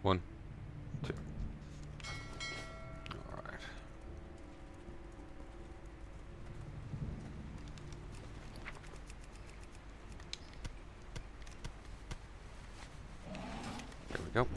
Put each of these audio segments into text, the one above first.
1, 2. Alright. There we go.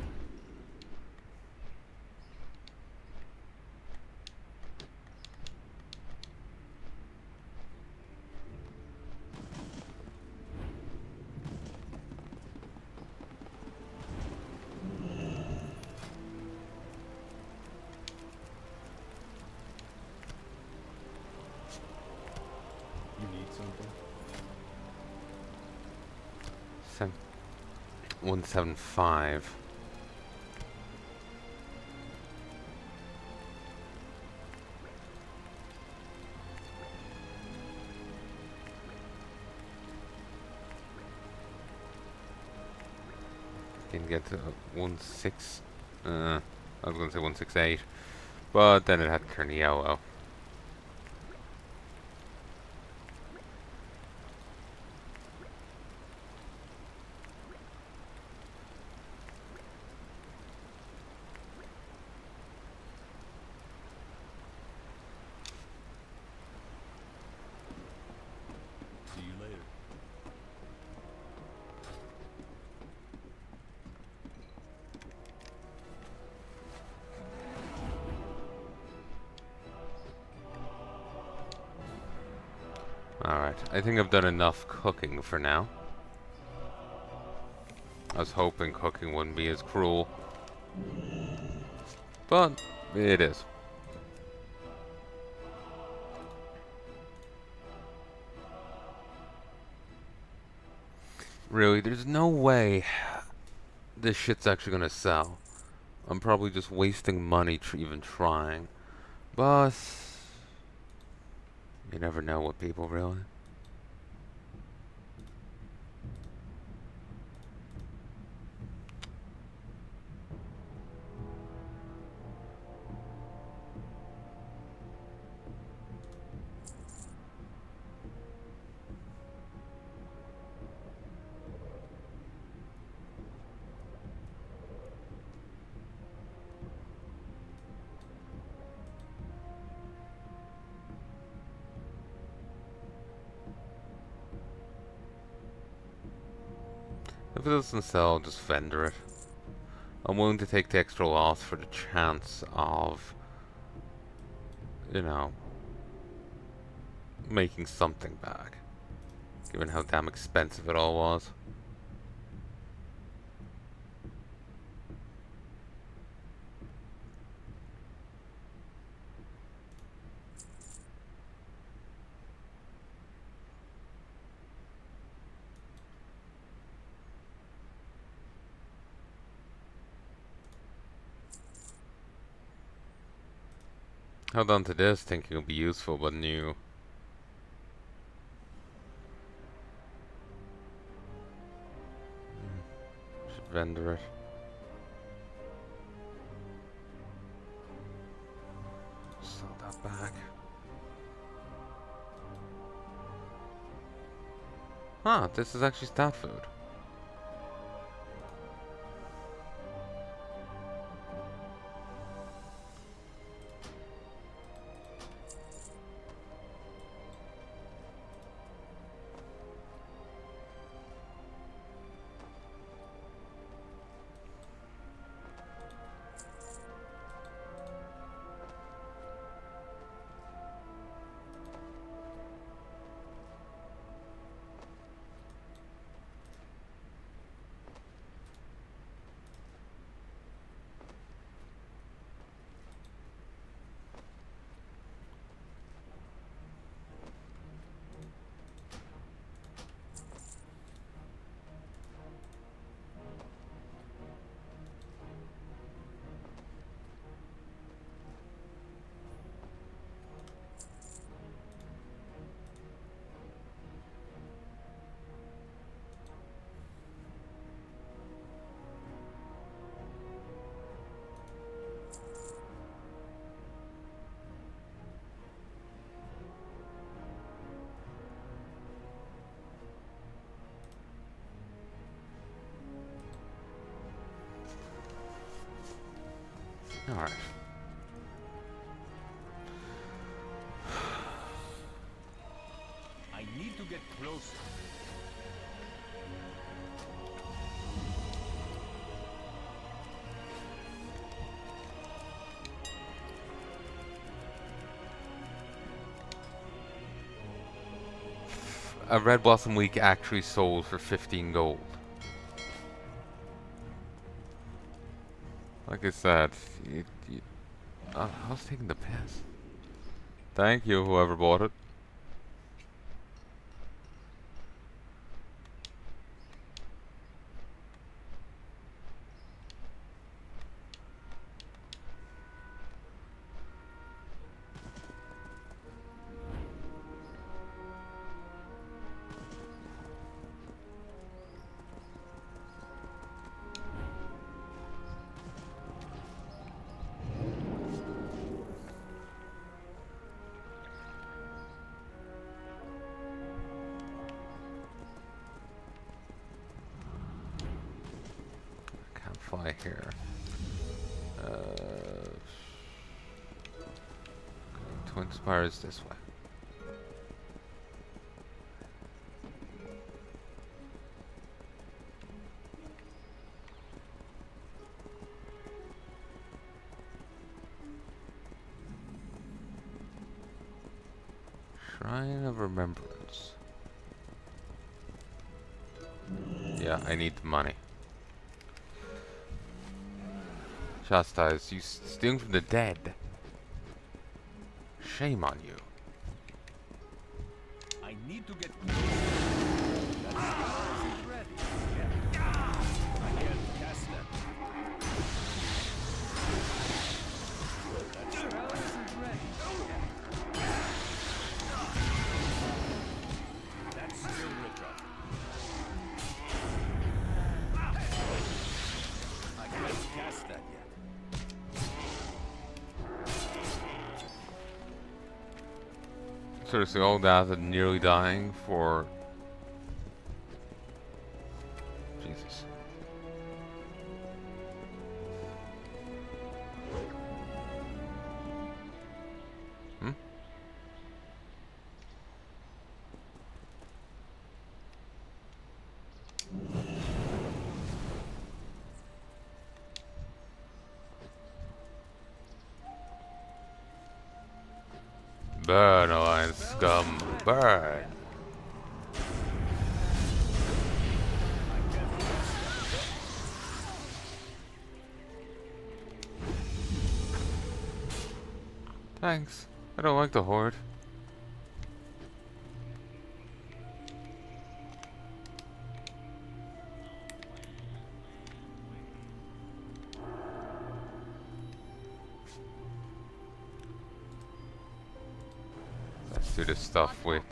You need something? 175. Can get to 16. I was gonna say 168, but then it had to turn yellow. See you later. Alright, I think I've done enough cooking for now. I was hoping cooking wouldn't be as cruel, but it is. Really, there's no way this shit's actually gonna sell. I'm probably just wasting money even trying. But you never know with people, really. If it doesn't sell, I'll just vendor it. I'm willing to take the extra loss for the chance of, you know, making something back. Given how damn expensive it all was. Held on to this, thinking it'll be useful, but new. Should vendor it. Sell that back. Huh, this is actually stat food. Alright. I need to get closer. A Red Blossom Week actually sold for 15 gold. Like I said, I was taking the piss. Thank you, whoever bought it. Can't fly here. Twin Spires this way. Shrine of Remembrance. Yeah, I need the money. Chastise, you stealing from the dead. Shame on you. I need to get closer. That spell isn't ready. I can't cast that. That spell isn't ready. That's still retro. I can't cast that yet. Seriously, all that and nearly dying for... Jesus. Hmm? Burn, Alliance scum. Burn. Thanks. I don't like the Horde. Let's do this stuff with...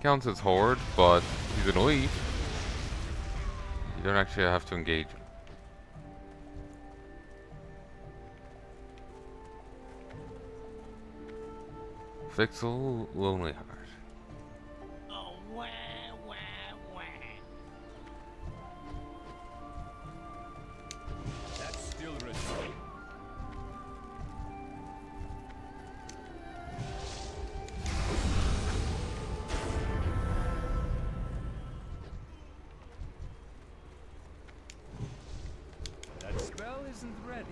Counts as Horde, but he's an elite. You don't actually have to engage him. Fixel Lonely Heart. Oh, wah, wah, wah. That's still retro. That spell isn't ready.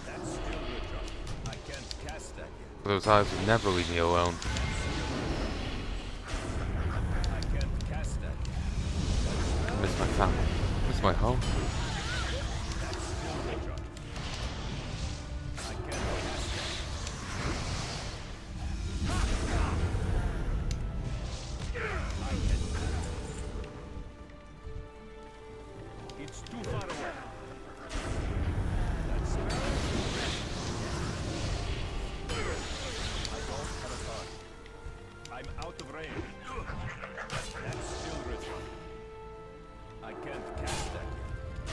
That's still retro. I can't cast that yet. Those eyes would never leave me alone. I can't cast that yet. I miss my family. I miss my home. That's still retro. I can't cast that. I can. It's too far away. That spell isn't ready. I don't have a card. I'm out of range. That's still retro. I can't cast that yet.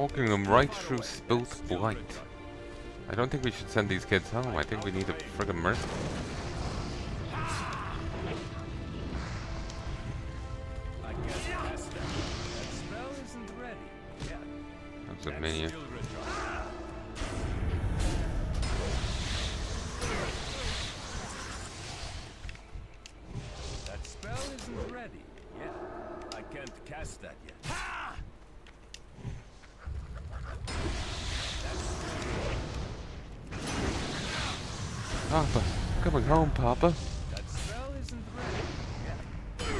Walking them right through Spilt Blight. I don't think we should send these kids home. I think we need a friggin' mercy. I guess cast that. That spell isn't ready. Yeah. That's a minion. Still recharged. That spell isn't ready. Yeah. I can't cast that yet. Papa, coming home, Papa. That spell isn't ready. Yeah.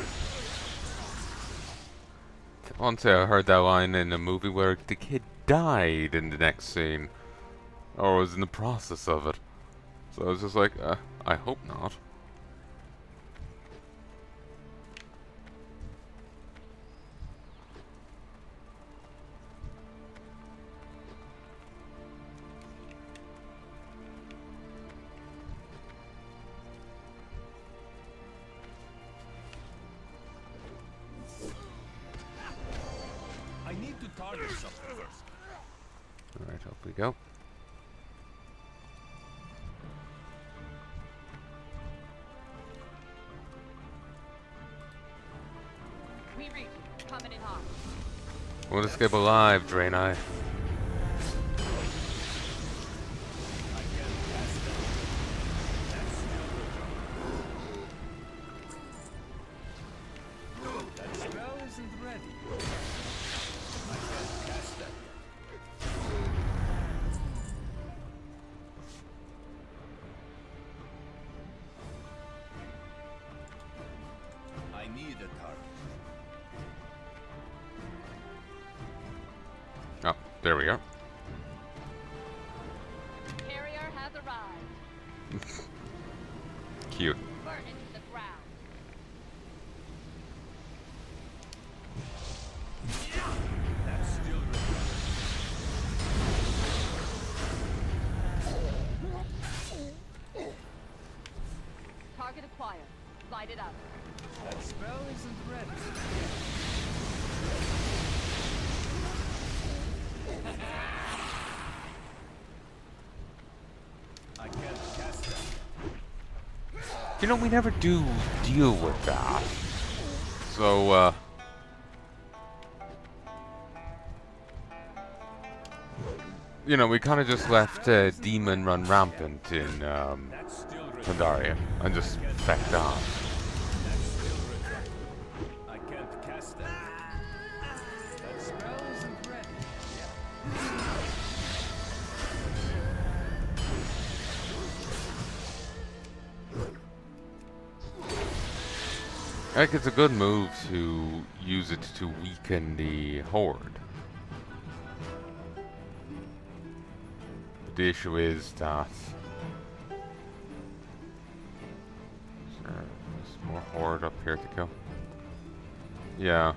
Once I heard that line in a movie where the kid died in the next scene, or was in the process of it. So I was just like, I hope not. I need to target something first. Alright, up we go. We reach. Coming in hot. Won't escape alive, Draenei. I can't cast that. That's still recharged. That spell isn't ready. I can't cast that yet. I need a target. Oh, there we are. Carrier has arrived. Cute. Burn into the ground. That's still recharged. Target acquired. Light it up. That spell isn't ready. I can't cast that. You know, we never do deal with that. So, you know, we kind of just left Demon run rampant in That's still recharged. Pandaria and just fecked on. That's still recharged. I can't cast that. That spell isn't ready. Like, it's a good move to use it to weaken the Horde. But the issue is that there's more Horde up here to kill. Yeah.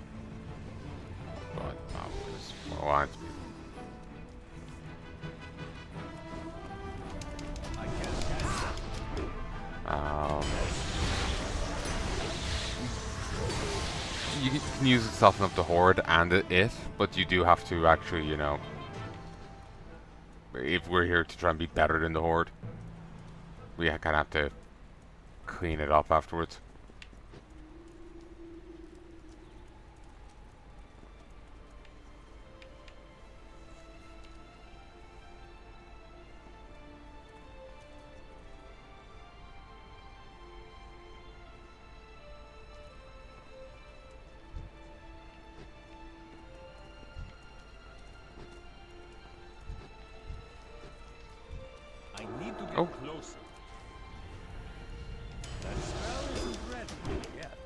But there's more alliance people. I can't cast that. You can use it to soften up the Horde and it, but you do have to actually, you know, if we're here to try and be better than the Horde, we kind of have to clean it up afterwards. I need to get Oh. closer. That spell isn't ready yet.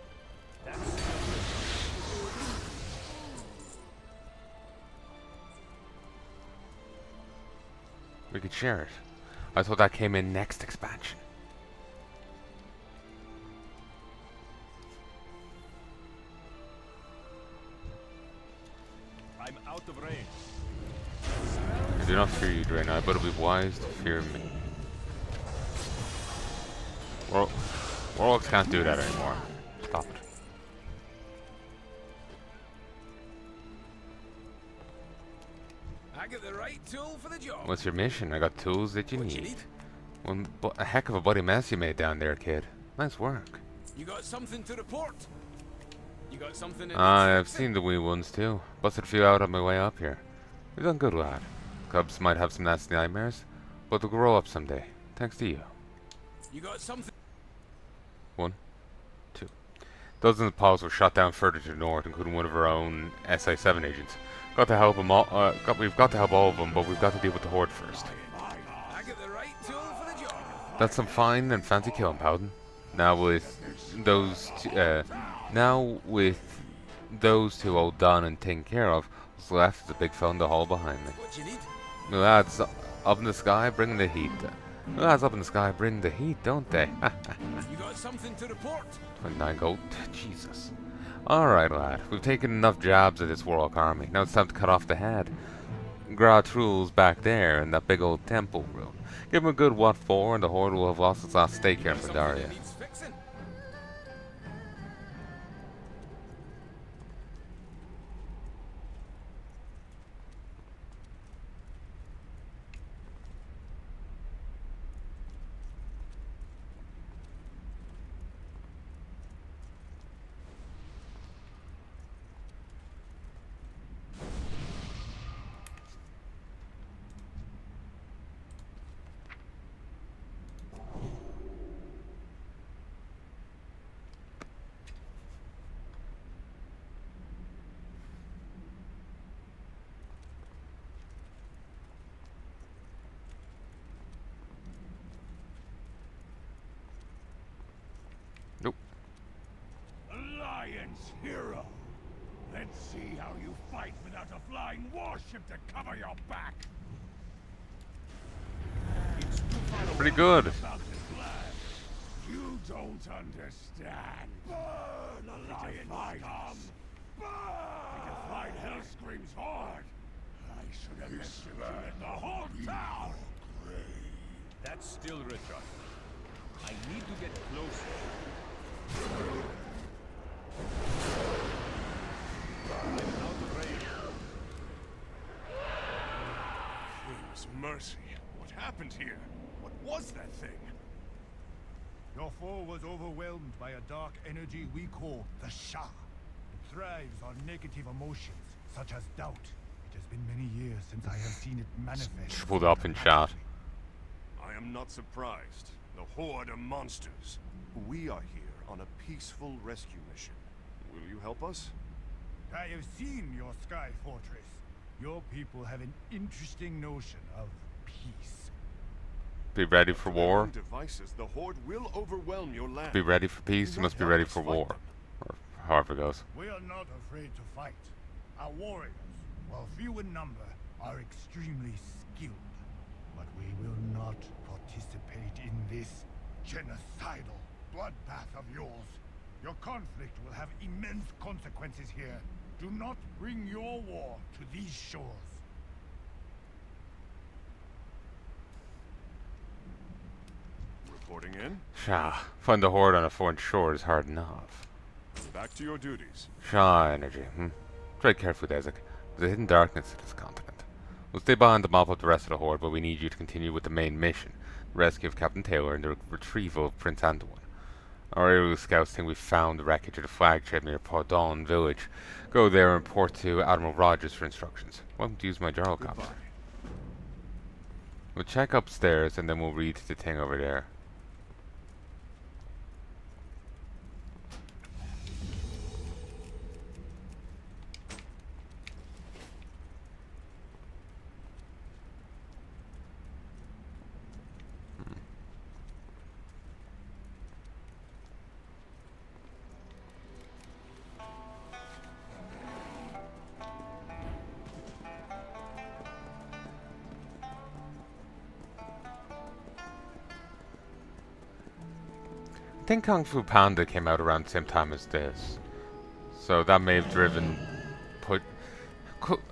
That's still recharged. We could share it. I thought that came in next expansion. I'm out of range. I do not fear you, Draenei, but it would be wise to fear me. Warlocks can't do that anymore. Stop it. I got the right tool for the job. What's your mission? I got tools that you What you need. need? A heck of a bloody mess you made down there, kid. Nice work. You got something to report? You got something that I've needs fixing? seen the wee ones too. Busted a few out on my way up here. You've done good, lad. Cubs might have some nasty nightmares, but they'll grow up someday. Thanks to you. You got something? 1, 2. Dozens of pods were shot down further to the north, including one of our own SI-7 agents. Got to help them all. We've got to help all of them, but we've got to deal with the horde first. I got the right tool for the job. That's some fine and fancy killing, Paladin. Now with those two all done and taken care of, what's left is a big phone to haul behind me. What you need? The lads up in the sky bring the heat. The lads up in the sky bring the heat, don't they? You got something to report? 29 gold. Jesus. Alright, lad. We've taken enough jabs at this warlock army. Now it's time to cut off the head. Gratrul's back there in that big old temple room. Give him a good what for, and the horde will have lost its last stake here in Something that Pandaria. needs fixing? Nope. Alliance hero. Let's see how you fight without a flying warship to cover your back. It's too far Pretty away good. about this land. You don't understand. Burn, Alliance come. Burn! We can fight Hellscream's horde. I should have let you burn the whole town. That's still retro. I need to get closer. I'm out of range. King's mercy. What happened here? What was that thing? Your foe was overwhelmed by a dark energy we call the Shah. It thrives on negative emotions, such as doubt. It has been many years since I have seen it manifest. Tripled up in shot. I am not surprised. The Horde are monsters. We are here on a peaceful rescue mission. Will you help us? I have seen your sky fortress. Your people have an interesting notion of peace. Be ready for war. With their own devices, the Horde will overwhelm your land. Be ready for peace. You must be ready for war. Or however it goes. We are not afraid to fight. Our warriors, while few in number, are extremely skilled. But we will not participate in this genocidal bloodbath of yours. Your conflict will have immense consequences here. Do not bring your war to these shores. Reporting in. Shah. Find the horde on a foreign shore is hard enough. Back to your duties. Shah energy. Tread carefully, Desik. There's a hidden darkness to this continent. We'll stay behind to mop up the rest of the horde, but we need you to continue with the main mission. The rescue of Captain Taylor and the retrieval of Prince Anduin. Our aerial scouts think we found the wreckage of the flagship near Pardon village. Go there and report to Admiral Rogers for instructions. Welcome to use my gyrocopter. Goodbye. We'll check upstairs and then we'll read the thing over there. I think Kung Fu Panda came out around the same time as this, so that may have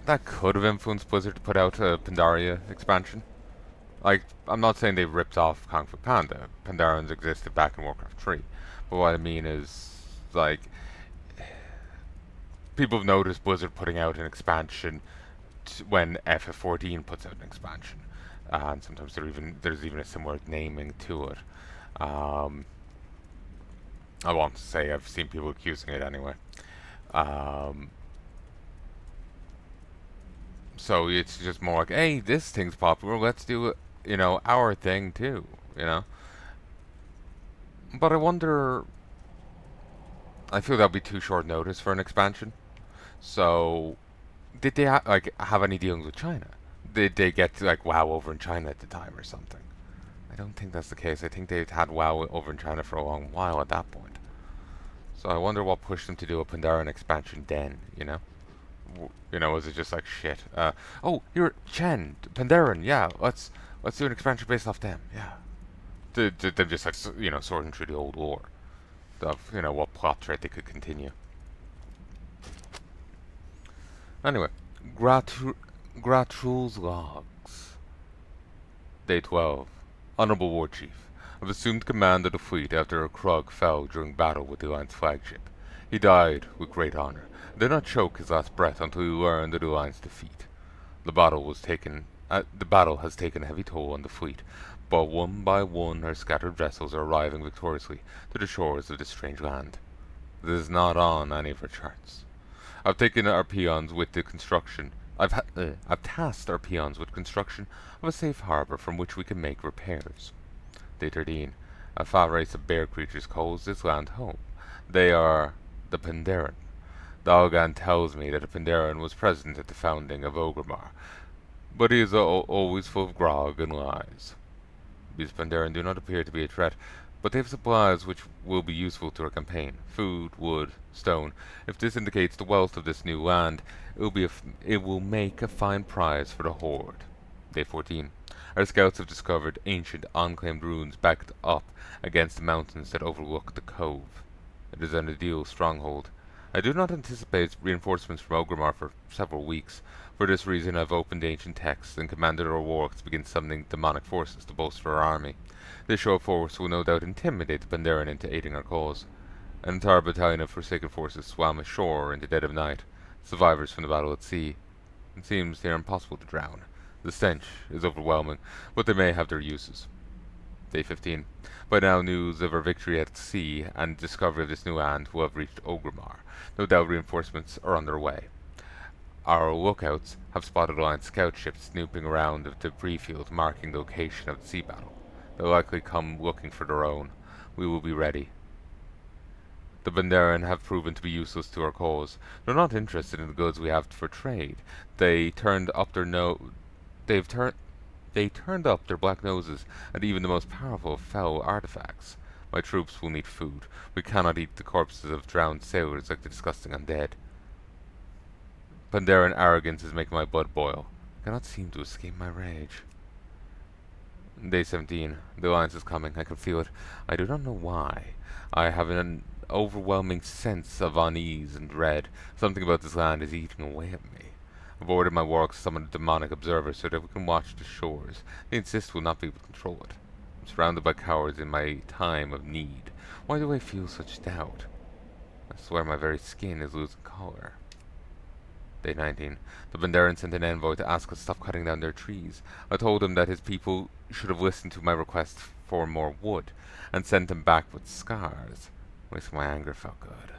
that could have influenced Blizzard to put out a Pandaria expansion. Like, I'm not saying they ripped off Kung Fu Panda. Pandarians existed back in Warcraft 3, but what I mean is, like, people have noticed Blizzard putting out an expansion when FF14 puts out an expansion, and sometimes there's even a similar naming to it. Um, I want to say I've seen people accusing it anyway. Um, so it's just more like, hey, this thing's popular. Let's do it. Our thing too. You know. But I wonder. I feel that'll be too short notice for an expansion. So, did they have any dealings with China? Did they get WoW over in China at the time or something? I don't think that's the case. I think they've had WoW over in China for a long while at that point. So I wonder what pushed them to do a Pandaria expansion then. Was it just like shit? Oh, here, Chen, Pandaren, yeah, let's do an expansion based off them, yeah. Them just sorting through the old lore of what plot thread they could continue. Anyway, Gratrul's logs. Day 12. Honorable War Chief. I've assumed command of the fleet after a Krug fell during battle with the Alliance flagship. He died with great honor, and did not choke his last breath until he learned of the Alliance defeat. The battle has taken a heavy toll on the fleet, but one by one our scattered vessels are arriving victoriously to the shores of this strange land. This is not on any of our charts. I've taken our peons with the construction. I've tasked our peons with construction of a safe harbor from which we can make repairs. Day 13. A foul race of bear creatures calls this land home. They are the Pandaren. Dalgan tells me that the Pandaren was present at the founding of Orgrimmar, but he is always full of grog and lies. These Pandaren do not appear to be a threat, but they have supplies which will be useful to our campaign. Food, wood, stone. If this indicates the wealth of this new land, it will make a fine prize for the Horde. Day 14. Our scouts have discovered ancient unclaimed ruins backed up against the mountains that overlook the cove. It is an ideal stronghold. I do not anticipate reinforcements from Orgrimmar for several weeks. For this reason, I've opened ancient texts and commanded our warlocks to begin summoning demonic forces to bolster our army. This show of force will no doubt intimidate the Pandaren into aiding our cause. An entire battalion of Forsaken forces swam ashore in the dead of night, survivors from the battle at sea. It seems they are impossible to drown. The stench is overwhelming, but they may have their uses. Day 15. By now news of our victory at sea and discovery of this new land will have reached Orgrimmar. No doubt reinforcements are on their way. Our lookouts have spotted Alliance scout ships snooping around the debris field marking the location of the sea battle. They'll likely come looking for their own. We will be ready. The Pandaren have proven to be useless to our cause. They're not interested in the goods we have for trade. They turned up their black noses at even the most powerful of foul artifacts. My troops will need food. We cannot eat the corpses of drowned sailors like the disgusting undead. Pandaren arrogance is making my blood boil. I cannot seem to escape my rage. Day 17. The Alliance is coming. I can feel it. I do not know why. I have an overwhelming sense of unease and dread. Something about this land is eating away at me. I've ordered my warlocks to summon a demonic observer so that we can watch the shores. They insist we'll not be able to control it. I'm surrounded by cowards in my time of need. Why do I feel such doubt? I swear my very skin is losing color. Day 19. The Pandaren sent an envoy to ask us to stop cutting down their trees. I told him that his people should have listened to my request for more wood, and sent him back with scars. At least my anger felt good.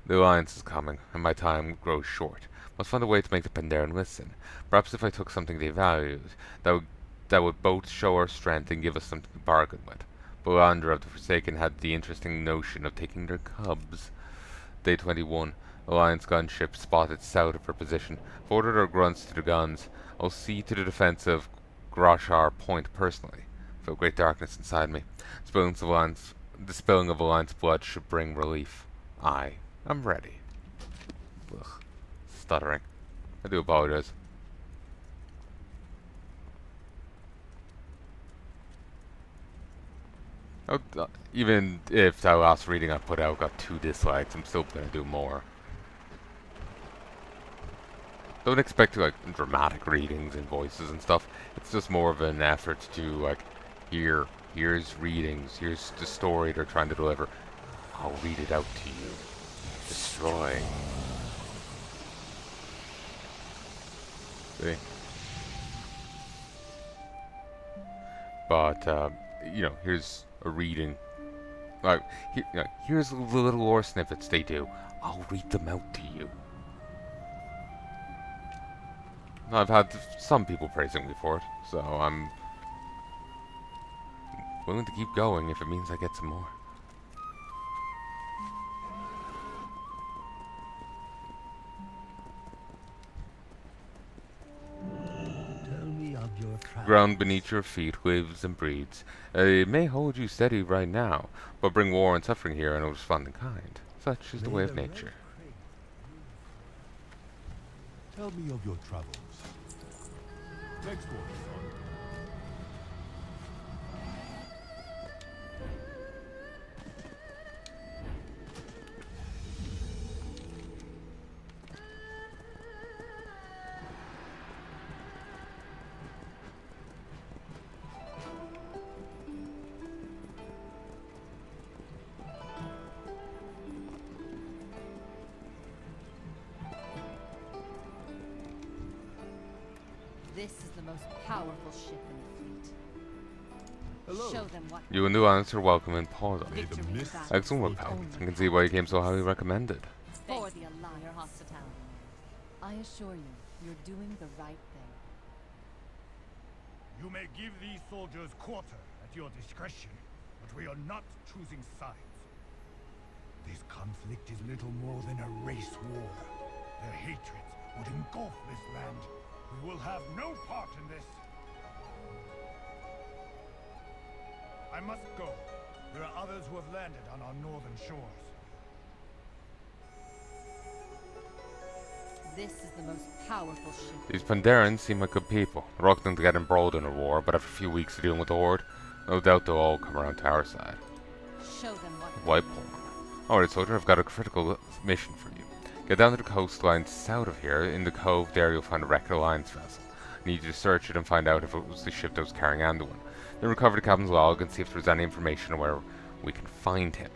The Alliance is coming, and my time grows short. Must find a way to make the Pandaren listen. Perhaps if I took something they valued, that would both show our strength and give us something to bargain with. Belandra of the Forsaken had the interesting notion of taking their cubs. Day 21. Alliance gunship spotted south of our position. I've ordered our grunts to the guns. I'll see to the defense of Groshar Point personally. I feel great darkness inside me. The spilling of Alliance blood should bring relief. I am ready. Ugh. Stuttering. I do apologize. Even if that last reading I put out got 2 dislikes, I'm still gonna do more. Don't expect dramatic readings and voices and stuff. It's just more of an effort to here's readings, here's the story they're trying to deliver. I'll read it out to you. Destroy. See? But, you know, here's a reading. Like, here's the little lore snippets they do. I'll read them out to you. I've had some people praising me for it, so I'm willing to keep going if it means I get some more. Tell me of your travels. Ground beneath your feet lives and breathes. It may hold you steady right now, but bring war and suffering here and respond in kind. Such is the way of nature. Tell me of your travels. Next one, son. This is the most powerful ship in the fleet. Hello. Show them what You and new honors are welcome in Palanai. victory mist is. Excellent work, pal. I can see why you came so highly recommended. For the Alliance, your hospitality. I assure you, you're doing the right thing. You may give these soldiers quarter at your discretion, but we are not choosing sides. This conflict is little more than a race war. Their hatreds would engulf this land. We will have no part in this. I must go. There are others who have landed on our northern shores. This is the most powerful ship. These Pandarians seem like good people, reluctant to get embroiled in a war, but after a few weeks of dealing with the Horde, no doubt they'll all come around to our side. Show them what. White Pawn. Alright, soldier, I've got a critical mission for you. Get down to the coastline south of here. In the cove there you'll find a wrecked Alliance vessel. I need you to search it and find out if it was the ship that was carrying Anduin. Then recover the captain's log and see if there's any information on where we can find him.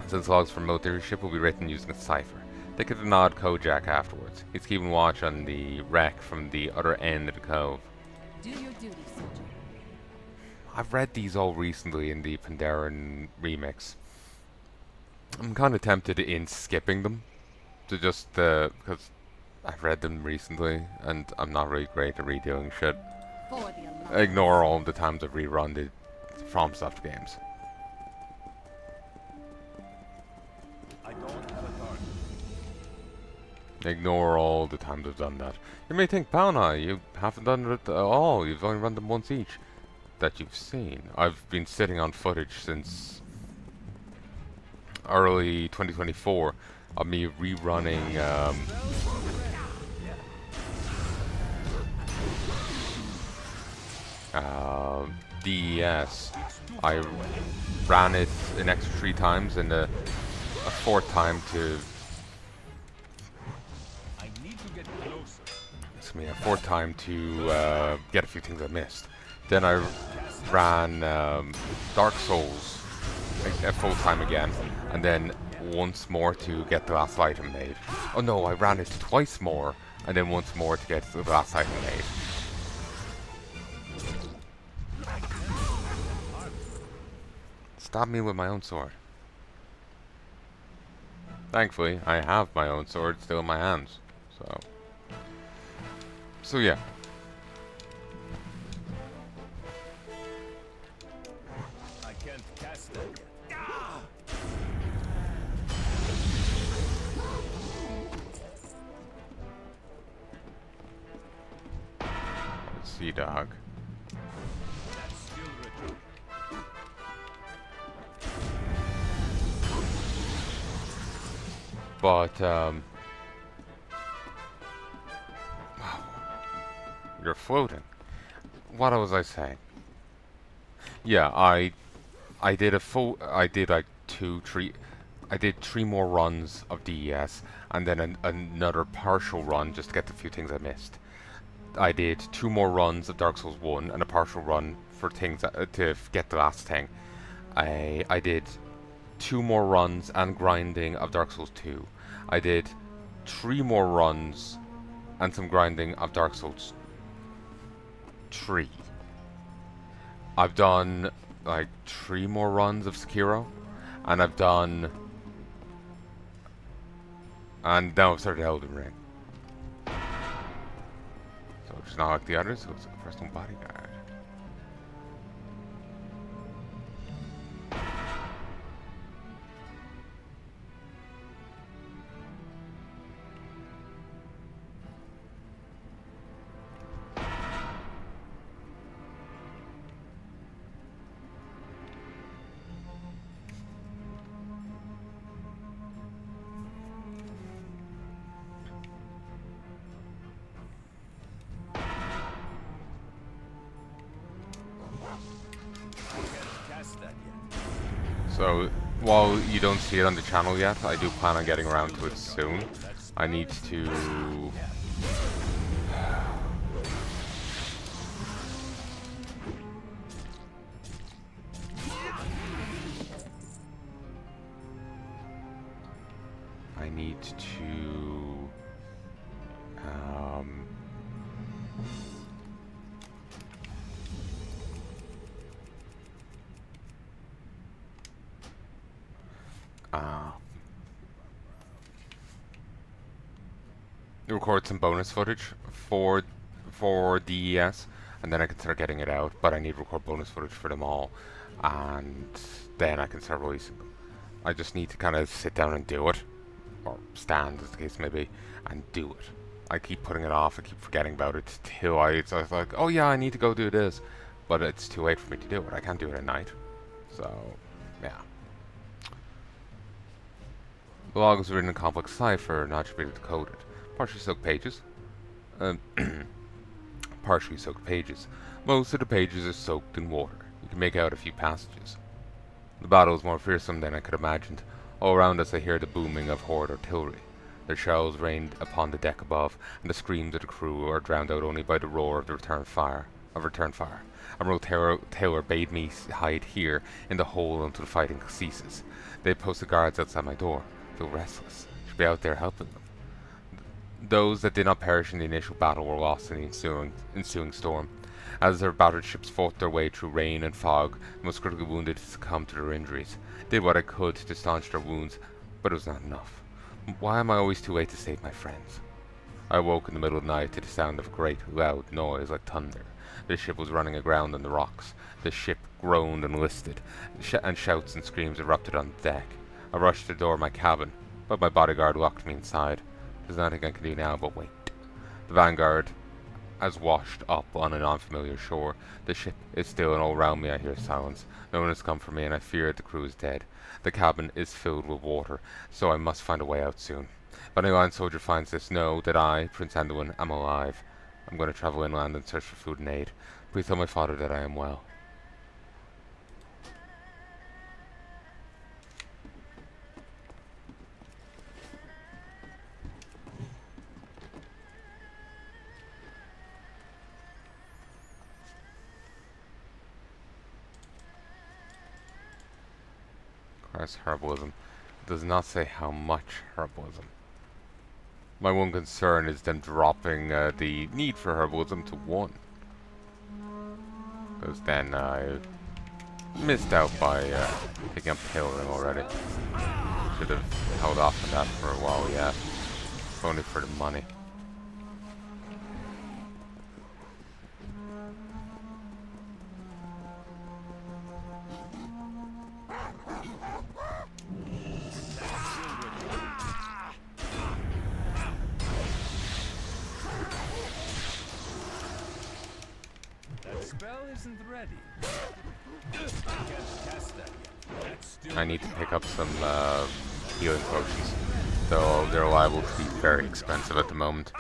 Since logs from military ship will be written using a cipher. They get a nod Kojak afterwards. He's keeping watch on the wreck from the other end of the cove. Do your duty, soldier. I've read these all recently in the Pandaren remix. I'm kind of tempted in skipping them. To just, because I've read them recently, and I'm not really great at redoing shit. For the Alliance. Ignore all the times I've rerun the FromSoft games. I don't have a target. Ignore all the times I've done that. You may think, Palnai, you haven't done it at all. You've only run them once each. That you've seen. I've been sitting on footage since early 2024 of me rerunning DES. I ran it an extra 3 times and a 4th time to I need to get closer. excuse me, a 4th time to get a few things I missed. Then I ran Dark Souls a full time again, and then once more to get the last item made. Oh no, I ran it twice more, and then once more to get the last item made. Stab me with my own sword. Thankfully, I have my own sword still in my hands, so yeah. I can't cast that yet. Sea Dog. That's still retro. But, you're floating. What was I saying? Yeah, I did like 3 more runs of DES, and then another partial run just to get the few things I missed. I did 2 more runs of Dark Souls 1 and a partial run for things to get the last thing. I did 2 more runs and grinding of Dark Souls 2. I did 3 more runs and some grinding of Dark Souls 3. I've done like 3 more runs of Sekiro, and I've done, and now I've started Elden Ring. So just not like the others, so it's the first one bodyguard. So, while you don't see it on the channel yet, I do plan on getting around to it soon. I need to... I need to... record some bonus footage for DES, and then I can start getting it out, but I need to record bonus footage for them all, and then I can start releasing them. I just need to kind of sit down and do it, or stand as the case may be, and do it. I keep putting it off, I keep forgetting about it till it's like, oh yeah, I need to go do this, but it's too late for me to do it. I can't do it at night. So, yeah. The log was written in complex cipher, not should be decoded. Partially soaked pages. Partially soaked pages. Most of the pages are soaked in water. You can make out a few passages. The battle is more fearsome than I could imagined. All around us I hear the booming of horde artillery. Their shells rained upon the deck above, and the screams of the crew are drowned out only by the roar of the return fire. Admiral Taylor bade me hide here in the hole until the fighting ceases. They posted guards outside my door. Feel restless. Should be out there helping them. Those that did not perish in the initial battle were lost in the ensuing storm. As their battered ships fought their way through rain and fog, the most critically wounded succumbed to their injuries. Did what I could to staunch their wounds, but it was not enough. Why am I always too late to save my friends? I awoke in the middle of the night to the sound of a great, loud noise like thunder. The ship was running aground on the rocks. The ship groaned and listed, and shouts and screams erupted on the deck. I rushed to the door of my cabin, but my bodyguard locked me inside. There's nothing I can do now but wait. The Vanguard has washed up on an unfamiliar shore. The ship is still, and all around me I hear silence. No one has come for me, and I fear the crew is dead. The cabin is filled with water, so I must find a way out soon. If any line soldier finds this, know that I, Prince Anduin, am alive. I'm going to travel inland and search for food and aid. Please tell my father that I am well. Herbalism. It does not say how much herbalism. My one concern is them dropping the need for herbalism to 1. Because then I missed out by picking up tailoring already. Should have held off on that for a while, yeah. If only for the money. I need to pick up some healing potions, though they're liable to be very expensive at the moment,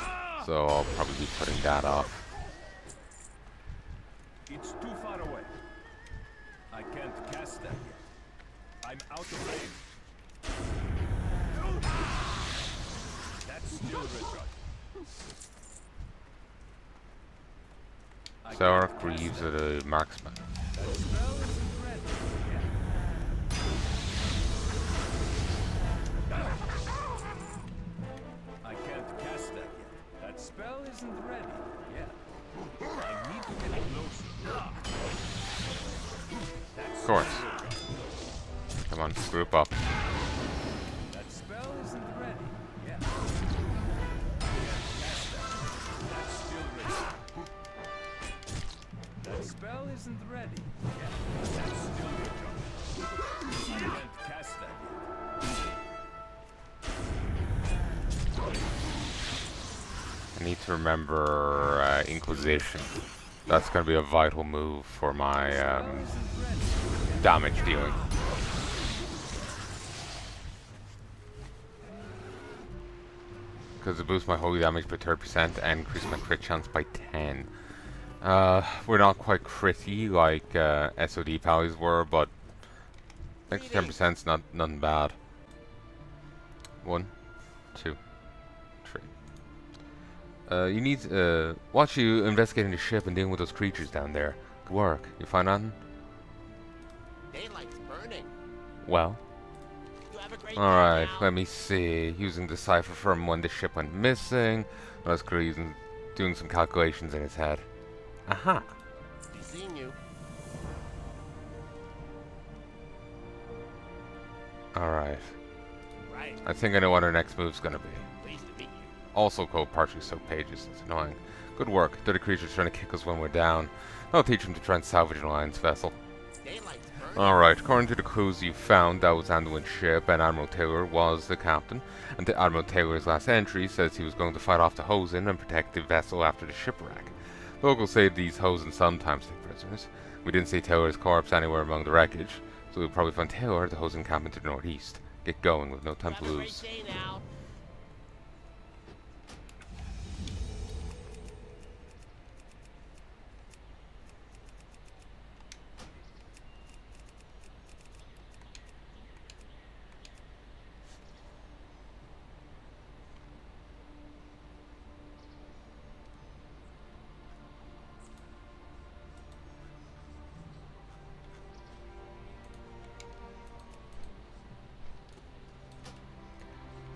so I'll probably be putting that off. It's too far away. I can't cast that yet. I'm out of range. That's still retarded. Sour Greaves are the marksman. That spell isn't ready yet. I can't cast that yet. That spell isn't ready yet. I need to get closer. That's Of course. Come on, group up. That spell isn't ready yet. Can't cast that. That's still ready. That spell isn't ready yet. That's still ready. I can't cast that yet. I need to remember Inquisition. That's going to be a vital move for my damage dealing. Because it boosts my holy damage by 30% and increases my crit chance by 10. We're not quite critty like SOD pallies were, but extra 10% is nothing bad. 1, 2, 3. You need watch you investigating the ship and dealing with those creatures down there. Good work. You find nothing? Daylight's burning. Well. You have a great Alright, day now. let me see. Using decipher from when the ship went missing. That's clear, doing some calculations in his head. Aha! Be seeing you. Alright. Right. I think I know what our next move's gonna be. Pleased to meet you. Also called partially soaked pages. It's annoying. Good work. Dirty creatures trying to kick us when we're down. I'll teach them to try and salvage an alliance vessel. Daylight's burning. Alright, according to the clues you found, that was Anduin's ship, and Admiral Taylor was the captain. And Admiral Taylor's last entry says he was going to fight off the Hosen and protect the vessel after the shipwreck. Locals say these Hosen sometimes take prisoners. We didn't see Taylor's corpse anywhere among the wreckage, so we'll probably find Taylor at the Hosen camp to the northeast. Get going, with no time Have to a lose. great day now.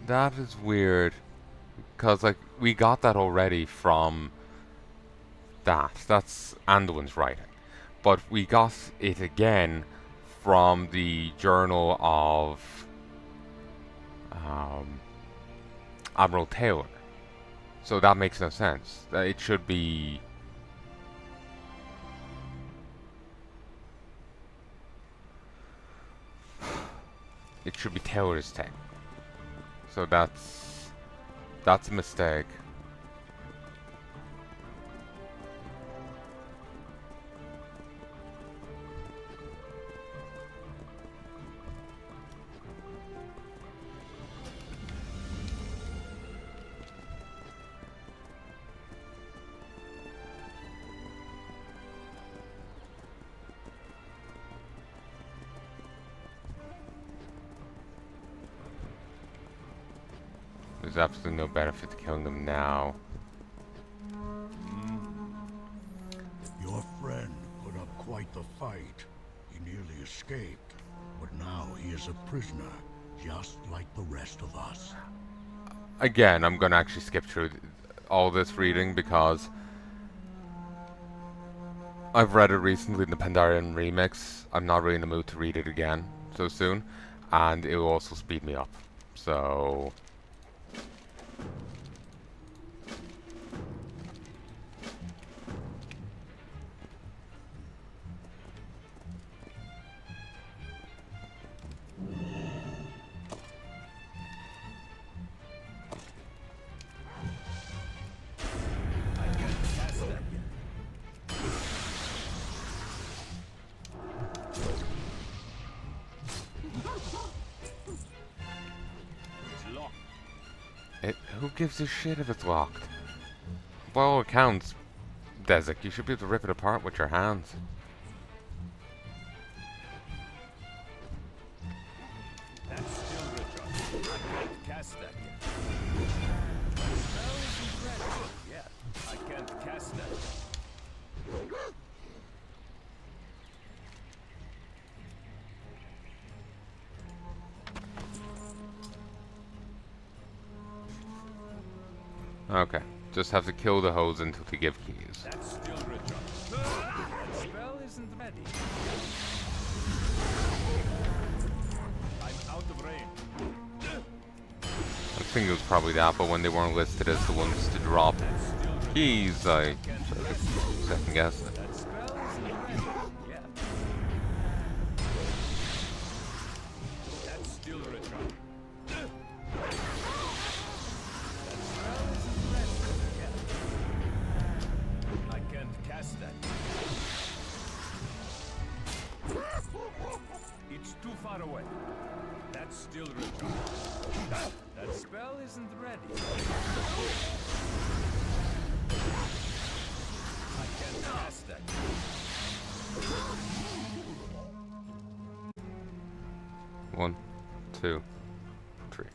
That is weird, because like we got that already from that. That's Anduin's writing, but we got it again from the journal of Admiral Taylor. So that makes no sense. It should be. It should be Taylor's thing. So that's a mistake. There's absolutely no benefit to killing them now. Your friend put up quite the fight. He nearly escaped, but now he is a prisoner, just like the rest of us. Again, I'm gonna actually skip through all this reading because I've read it recently in the Pandaria remix. I'm not really in the mood to read it again so soon, and it will also speed me up. So I can't cast that yet. It's locked. who gives a shit if it's locked? By all accounts, Desik, you should be able to rip it apart with your hands. That's still recharged. I can't cast that yet. My spell isn't ready yet. I can't cast that yet. Okay. Just have to kill the Hosen until they give keys. That's still recharged. That spell isn't ready. I'm out of range. I think it was probably that, but when they weren't listed as the ones to drop keys, I second guessed it. That spell isn't ready. Yeah. That's still recharged. That spell isn't ready. Yeah. I can't cast that. It's too far away. That's still recharged. That spell isn't ready. I can't cast that. One, two, three.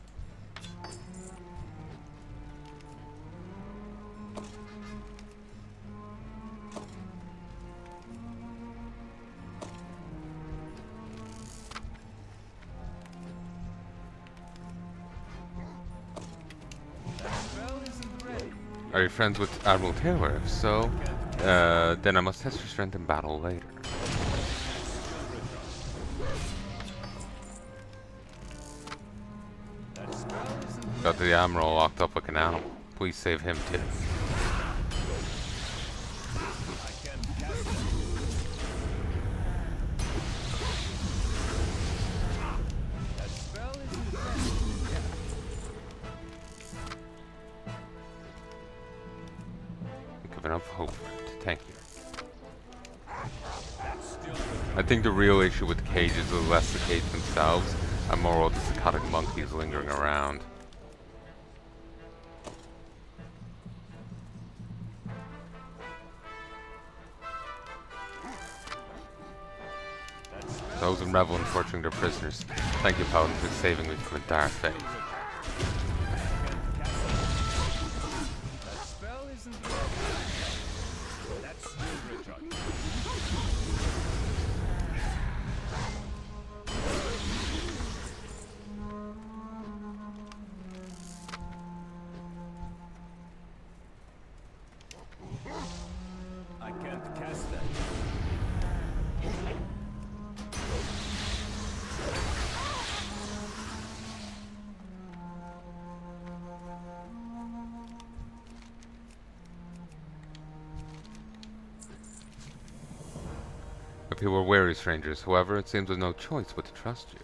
Spell isn't ready. Are you friends with Admiral Taylor? If so, then I must test your strength in battle later. That spell isn't Got the Admiral locked up like an animal. Please save him too. I can't cast that. That spell isn't ready. Give enough hope for it. Thank you. That's still I think the real issue with the cages is less the cage themselves, and more all the psychotic monkeys lingering around. Those in Revel and torturing their prisoners. Thank you, Paladin, for saving me from a dark fate. That spell isn't ready. That's still recharged. I can't cast that. If you were wary strangers, however, it seems there's no choice but to trust you.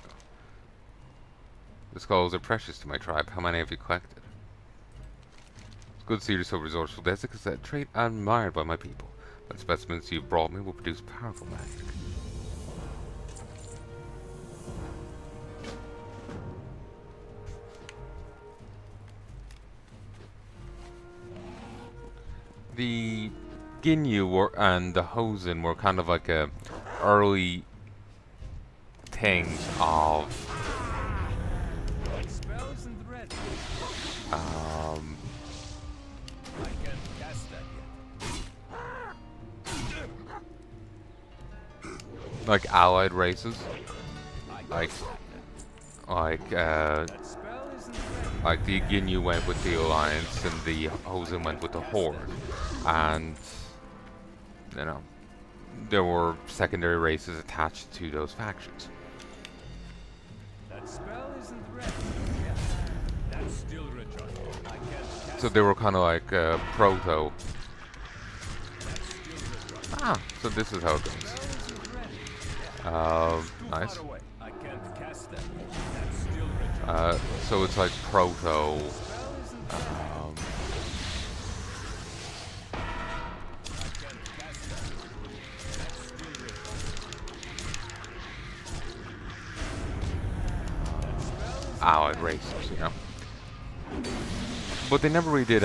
The skulls are precious to my tribe. How many have you collected? It's good to see you're so resourceful. Desik is a trait admired by my people. The specimens you've brought me will produce powerful magic. The Ginyu and the Hosen were kind of like a early things of That spell isn't ready. I can't cast that yet. like allied races, like That spell isn't ready. like the Ginyu went with the Alliance and the Hosen went with the Horde, and you know there were secondary races attached to those factions. That spell isn't ready. Yeah. That's still recharged. I can't cast So they were kind of like proto. That's still recharged. Ah, so this is how it goes. Spell isn't ready. Too Nice. far away. I can't cast that. That's still recharged. So it's like proto. Spell isn't ready. I can't cast that. That's still recharged. Allied races, you know. But they never really did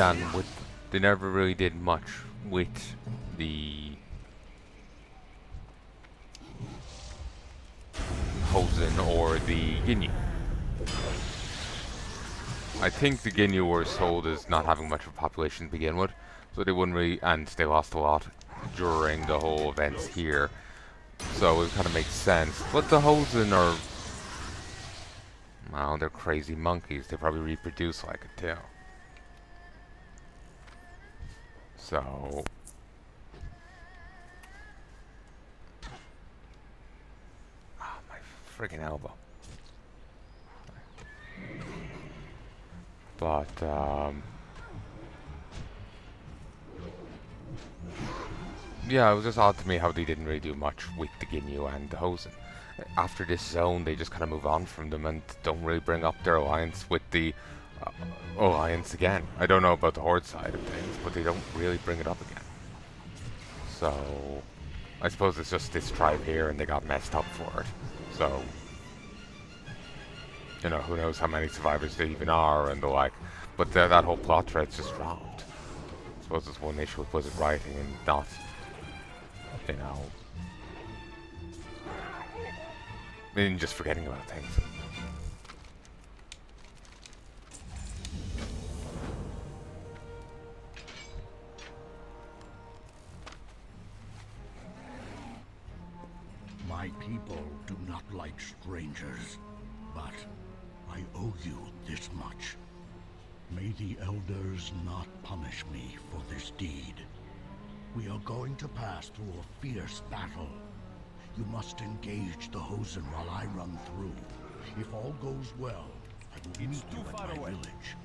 they never really did much with the Hosen or the Ginyu. I think the Ginyu were sold as not having much of a population to begin with, so they wouldn't really, and they lost a lot during the whole events here. So it kind of makes sense. But the Hosen are, well, they're crazy monkeys. They probably reproduce like it too. So my friggin' elbow. But yeah, it was just odd to me how they didn't really do much with the Ginyu and the Hosen. After this zone, they just kind of move on from them and don't really bring up their alliance with the alliance again. I don't know about the Horde side of things, but they don't really bring it up again. So I suppose it's just this tribe here and they got messed up for it. So, you know, who knows how many survivors there even are and the like. But that whole plot thread's just dropped. I suppose it's one issue with Blizzard writing and not, you know, and just forgetting about things. My people do not like strangers, but I owe you this much. May the elders not punish me for this deed. We are going to pass through a fierce battle. You must engage the Hosen while I run through. If all goes well, I will meet you at my village.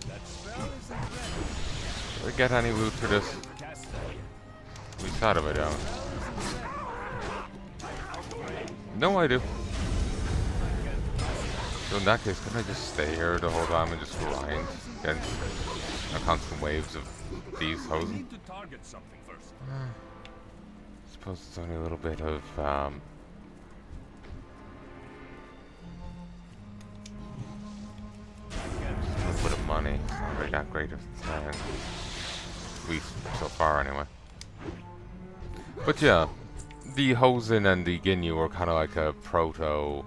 That spell isn't ready. Did we get any loot for this? Cast that. We thought of it out. No, I do. So in that case, can I just stay here the whole time and just grind against constant waves of these We Hosen? need to target something first. I suppose it's only a little bit of just a little bit of money. It's not really that great of a thing. At least so far anyway. But yeah, the Hosen and the Ginyu were kind of like a proto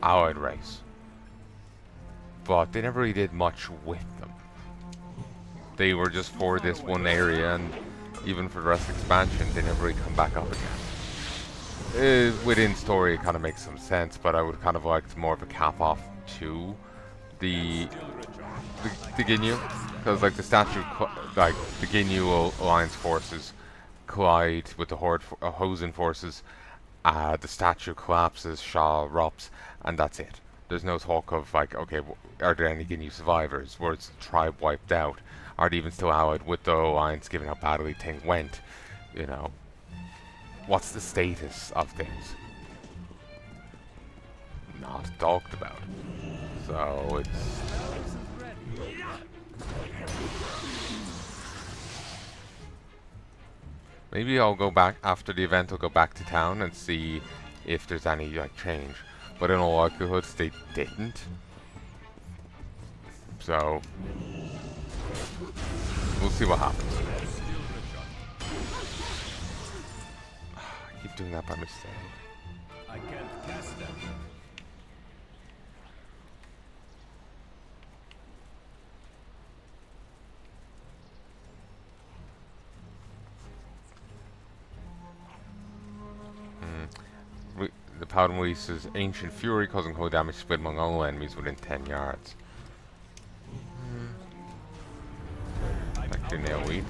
allied race. But they never really did much with them. They were just for this one area, and even for the rest of the expansion, they never really come back up again. Within story, it kind of makes some sense, but I would kind of like more of a cap off to the Ginyu, because like the statue, like the Ginyu alliance forces collide with the Horde Hosen forces. The statue collapses, Shah erupts, and that's it. There's no talk of like, okay, are there any Ginyu survivors? Was the tribe wiped out? Are they even still allied with the alliance, given how badly things went? You know, what's the status of things? Not talked about. So it's maybe I'll go back after the event. I'll go back to town and see if there's any like change. But in all likelihood, they didn't. So we'll see what happens. I keep doing that by mistake. I can't cast that. The Paladin releases Ancient Fury, causing cold damage split among all enemies within 10 yards. Actually, nail weed.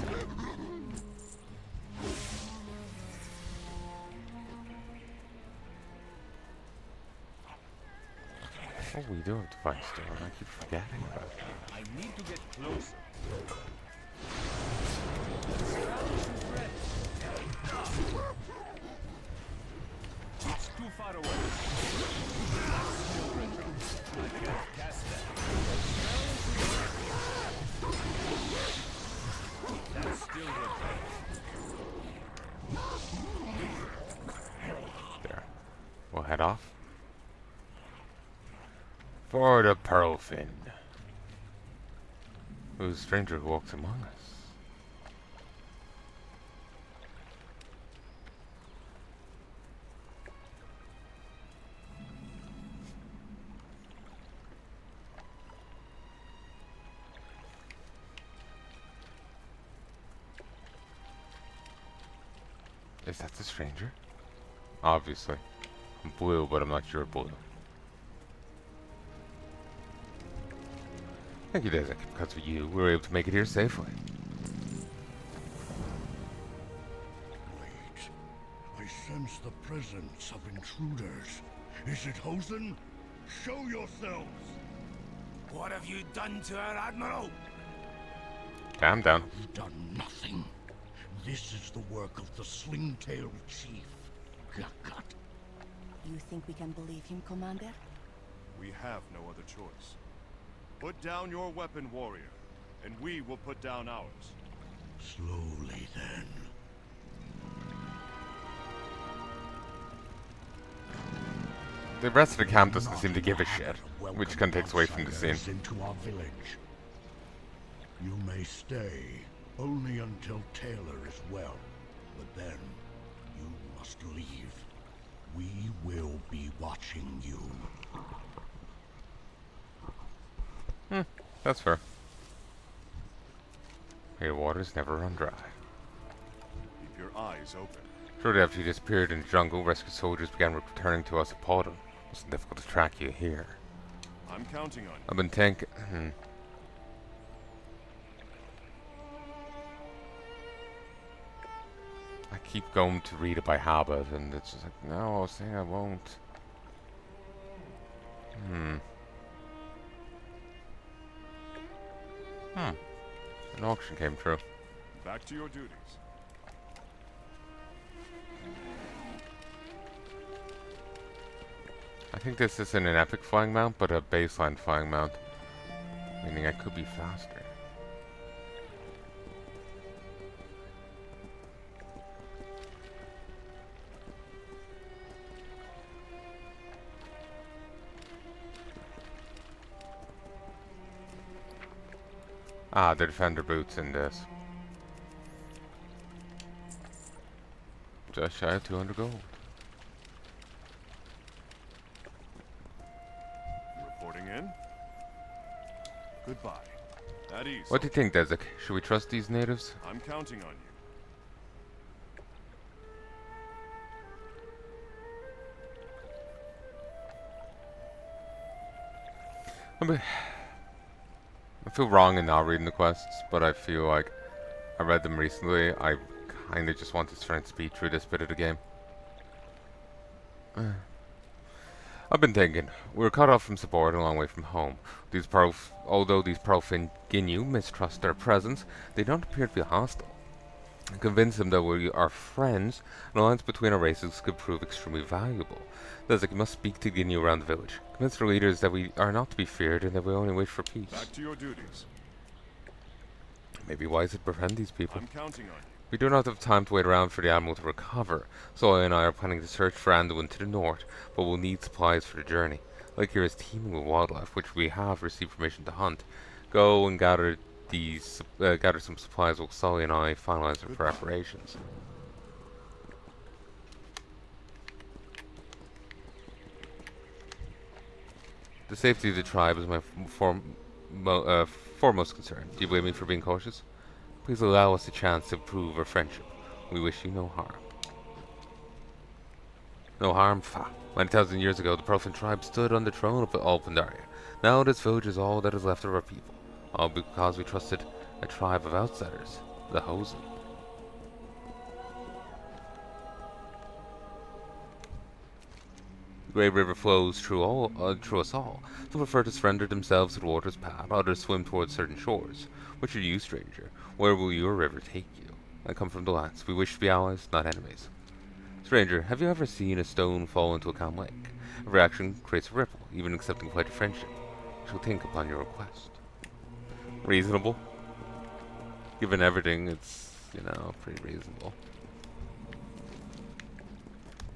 Oh, we do have Device Store. I keep forgetting about that. I need to get closer. It's too far away. I can't cast that. That's still repaired. There. We'll head off. For the Pearlfin. Who's a stranger who walks among us? Is that the stranger? Obviously. in blue, but I'm not sure blue. Thank you, Desik. Because of you, we were able to make it here safely. Wait. I sense the presence of intruders. Is it Hosen? Show yourselves! What have you done to our Admiral? Calm down. You've done nothing. This is the work of the sling-tailed chief, Gakat. You think we can believe him, Commander? We have no other choice. Put down your weapon, warrior, and we will put down ours. Slowly, then. The rest of the camp doesn't seem to give a shit, which kind of takes away from the scene. Into our village. You may stay, only until Taylor is well. But then, you must leave. We will be watching you. That's fair. Your waters never run dry. Keep your eyes open. Shortly after you disappeared in the jungle, rescue soldiers began returning to us at Palnai. It wasn't difficult to track you here. I'm counting on you. I've been thinking... I keep going to read it by habit, and it's just like, no, I was saying I won't. An auction came through. Back to your duties. I think this isn't an epic flying mount, but a baseline flying mount. Meaning I could be faster. Ah, the defender boots in this. Just shy of 200 gold. Reporting in. Goodbye. At ease. What do you think, Desik? Should we trust these natives? I'm counting on you. I feel wrong in not reading the quests, but I feel like I read them recently. I kinda just want to try and speed through this bit of the game. I've been thinking, we were cut off from support and a long way from home. Although these Profin Ginyu mistrust our presence, they don't appear to be hostile. Convince them that we are friends, an alliance between our races could prove extremely valuable. Desik, you must speak to Ginyu around the village. Convince the leaders that we are not to be feared and that we only wish for peace. Back to your duties. Maybe wise to befriend these people. I'm counting on you. We do not have time to wait around for the animal to recover. Soy and I are planning to search for Anduin to the north, but we'll need supplies for the journey. Lake here is teeming with wildlife, which we have received permission to hunt. Go and gather some supplies while Sully and I finalize our preparations. The safety of the tribe is my foremost concern. Do you blame me for being cautious? Please allow us a chance to prove our friendship. We wish you no harm. No harm? Fa. 9,000 years ago, the Profan tribe stood on the throne of all Pandaria. Now this village is all that is left of our people. All because we trusted a tribe of outsiders, the Hosen. The Great River flows through us all. Some prefer to surrender themselves to the water's path, others swim towards certain shores. Which are you, stranger? Where will your river take you? I come from the lands. We wish to be allies, not enemies. Stranger, have you ever seen a stone fall into a calm lake? Every action creates a ripple, even accepting pledge of friendship. I shall think upon your request. Reasonable. Given everything, it's, you know, pretty reasonable.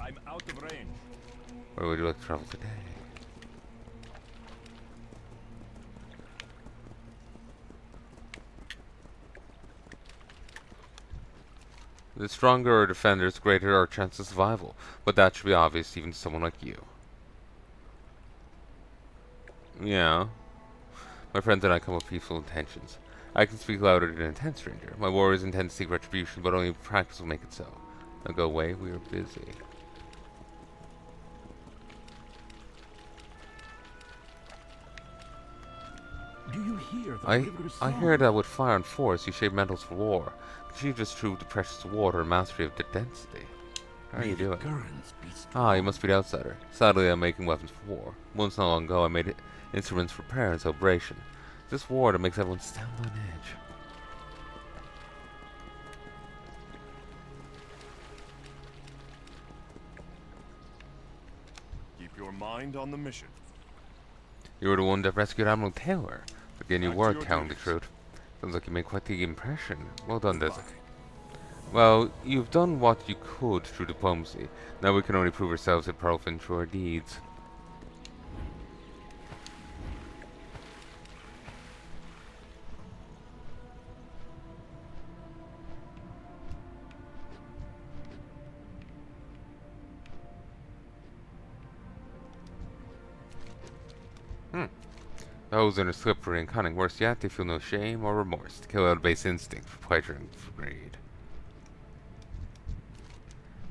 I'm out of range. Where would you like to travel today? The stronger our defenders, the greater our chance of survival, but that should be obvious even to someone like you. Yeah. My friends and I come with peaceful intentions. I can speak louder than intent, stranger. My warriors intend to seek retribution, but only practice will make it so. Now go away, we are busy. Do you hear the I river's I song? hear that with fire and force you shape metals for war. Achieve this through the precious water and mastery of the density. How are May you the doing? currents be Ah, you strong. must be the outsider. Sadly, I'm making weapons for war. Once not long ago, I made instruments for prayer and celebration. It's this war that makes everyone stand on edge. Keep your mind on the mission. You were the one that rescued Admiral Taylor. Again, you Back to were your telling the duties. truth. Sounds like you made quite the impression. Well done, Goodbye. Desert. Well, you've done what you could through diplomacy. Now we can only prove ourselves a powerful through our deeds. Those that are slippery and cunning, worse yet, they feel no shame or remorse to kill out a base instinct for pleasure and for greed.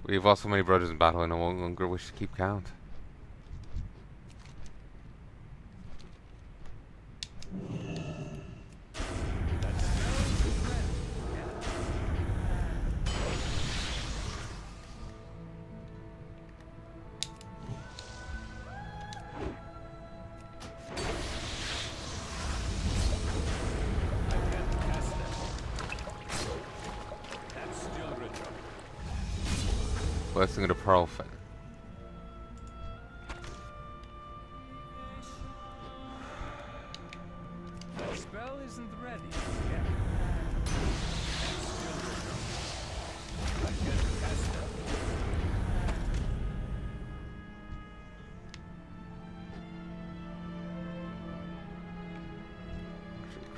We have also many brothers in battle and no longer wish to keep count. That's still ritual. Blessing of the Pearlfin. That spell isn't ready yet. That's still ritual. I can't cast that.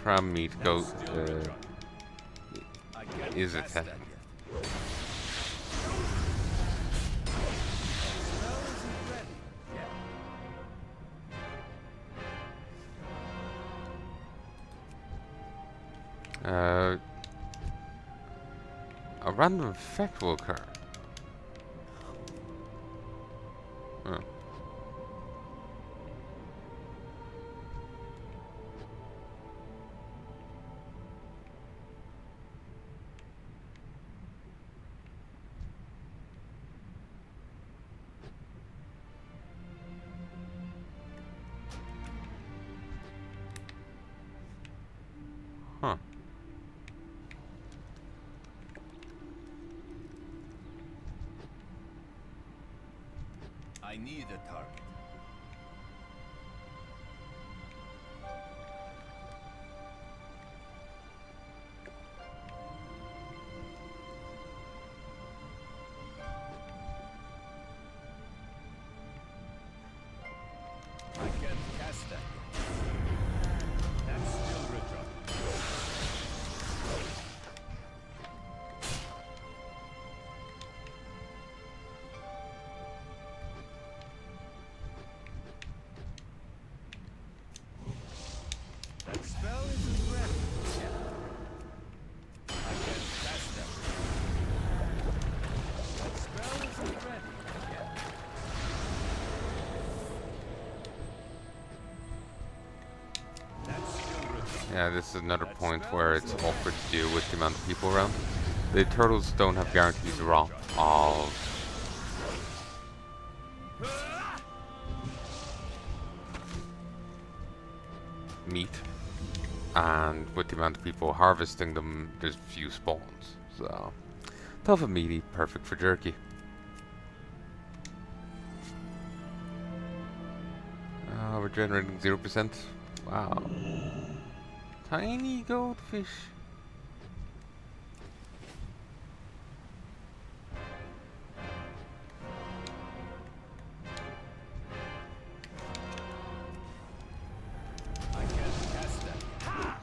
Cram meat goat That's still ritual. I can't is cast that attacking. yet. Spell isn't ready yet. A random effect will occur. Huh. Huh. I need a target. I can't cast that yet. That's still ritual. That spell isn't ready yet. I can't cast that. That spell isn't ready yet. That's still ritual. Yeah, this is another point where it's awkward to deal with the amount of people around. The turtles don't have guaranteed drop of meat, and with the amount of people harvesting them, there's few spawns. So, tough and meaty, perfect for jerky. We're generating 0%. Wow. Tiny goldfish. I can't cast that.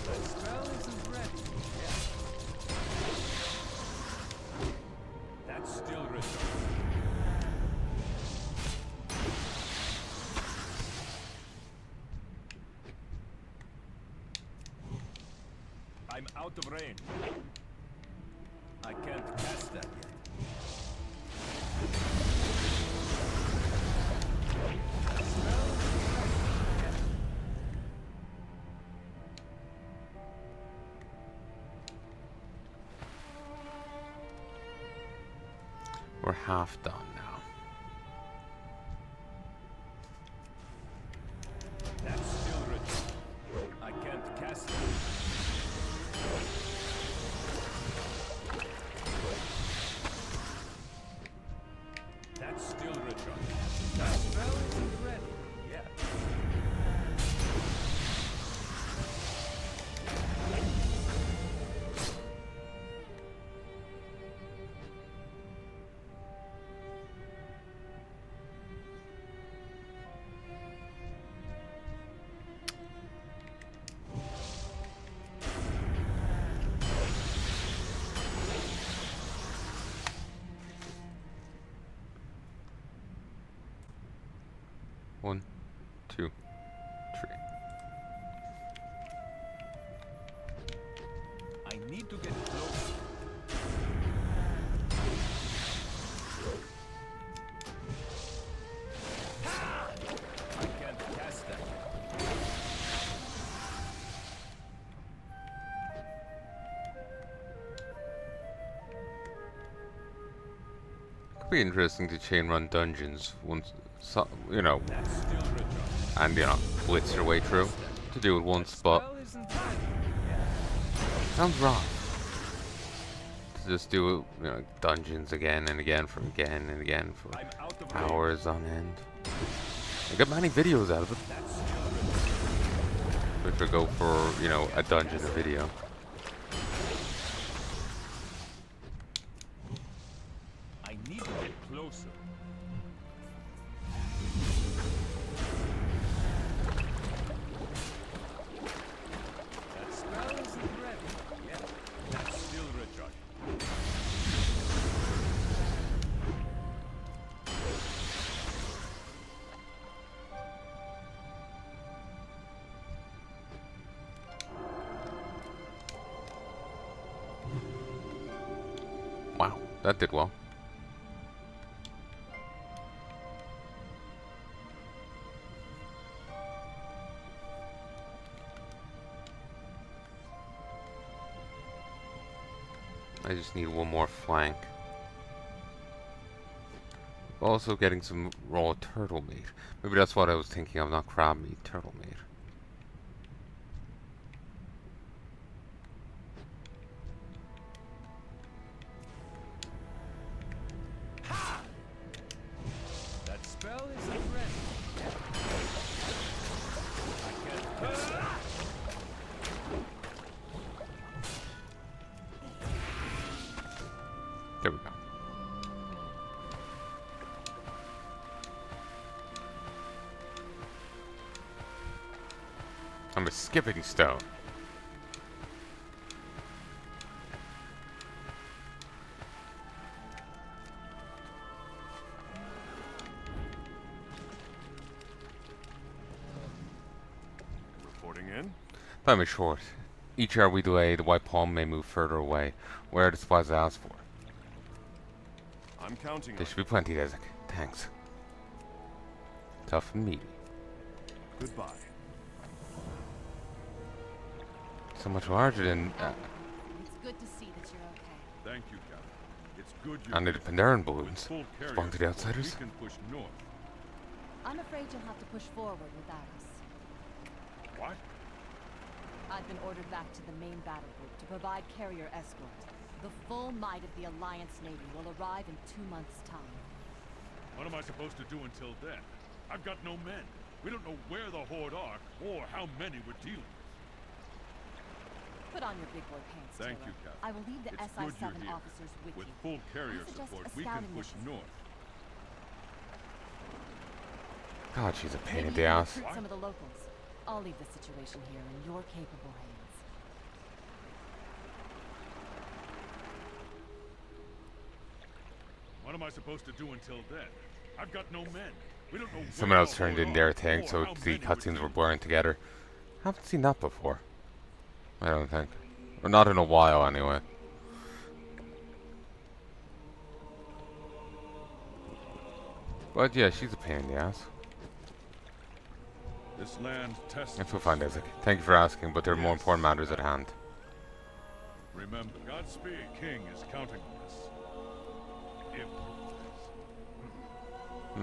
That spell isn't ready yet. That's still ritual. I'm out of range. I can't cast that yet. we're half done now. That's still rich. I can't cast it. That's still rich. That spell isn't ready yet. One, two, three. I need to get close. I can't cast that. Could be interesting to chain run dungeons once, so, you know, That's still rich. and you know, blitz your way through. To do it once, but Spell isn't ready yet. sounds wrong. To just do, you know, dungeons again and again for again and again for I'm out of range. hours on end. I got many videos out of it. That's still rich. We could go for, you know, a dungeon a video. I need to get closer. That spell isn't ready yet. That's still rich. Wow, that did well. I just need one more flank. Also getting some raw turtle meat. Maybe that's what I was thinking of, not crab meat, turtle meat. That spell isn't ready yet. I can't. There we go. I'm a skipping stone. Reporting in. Time is short. Each hour we delay, the white palm may move further away. Where are the supplies I asked for? I'm counting There on should be plenty, Desik. Thanks. Tough and meaty. you. Goodbye. So much larger than It's good to see that you're okay. Thank you, Captain. It's good you. under the Pandaren With balloons. full Spawn to carriers, the outsiders. we can push north. I'm afraid you'll have to push forward without us. What? I've been ordered back to the main battle group to provide carrier escort. The full might of the Alliance Navy will arrive in 2 months' time. What am I supposed to do until then? I've got no men. We don't know where the Horde are or how many we're dealing with. Put on your big boy pants, Thank Taylor. you, Captain. I will lead the It's good you're SI-7 here. officers with With you. full carrier I suggest support, a we can scouting push mission. north. God, she's a pain in Maybe the you can ass. recruit some of the locals. I'll leave the situation here in your capable hands. What am I supposed to do until then? I've got no men. We don't know Someone where else the turned Horde in their are tank, or so how the many we're cutscenes were dealing blurring together. Haven't seen that before. I don't think. Or not in a while, anyway. But yeah, she's a pain in the ass. with. This land tests. If we find Isaac. Thank you for asking, but there are more important matters at hand. Remember, Godspeed. King is counting on us. If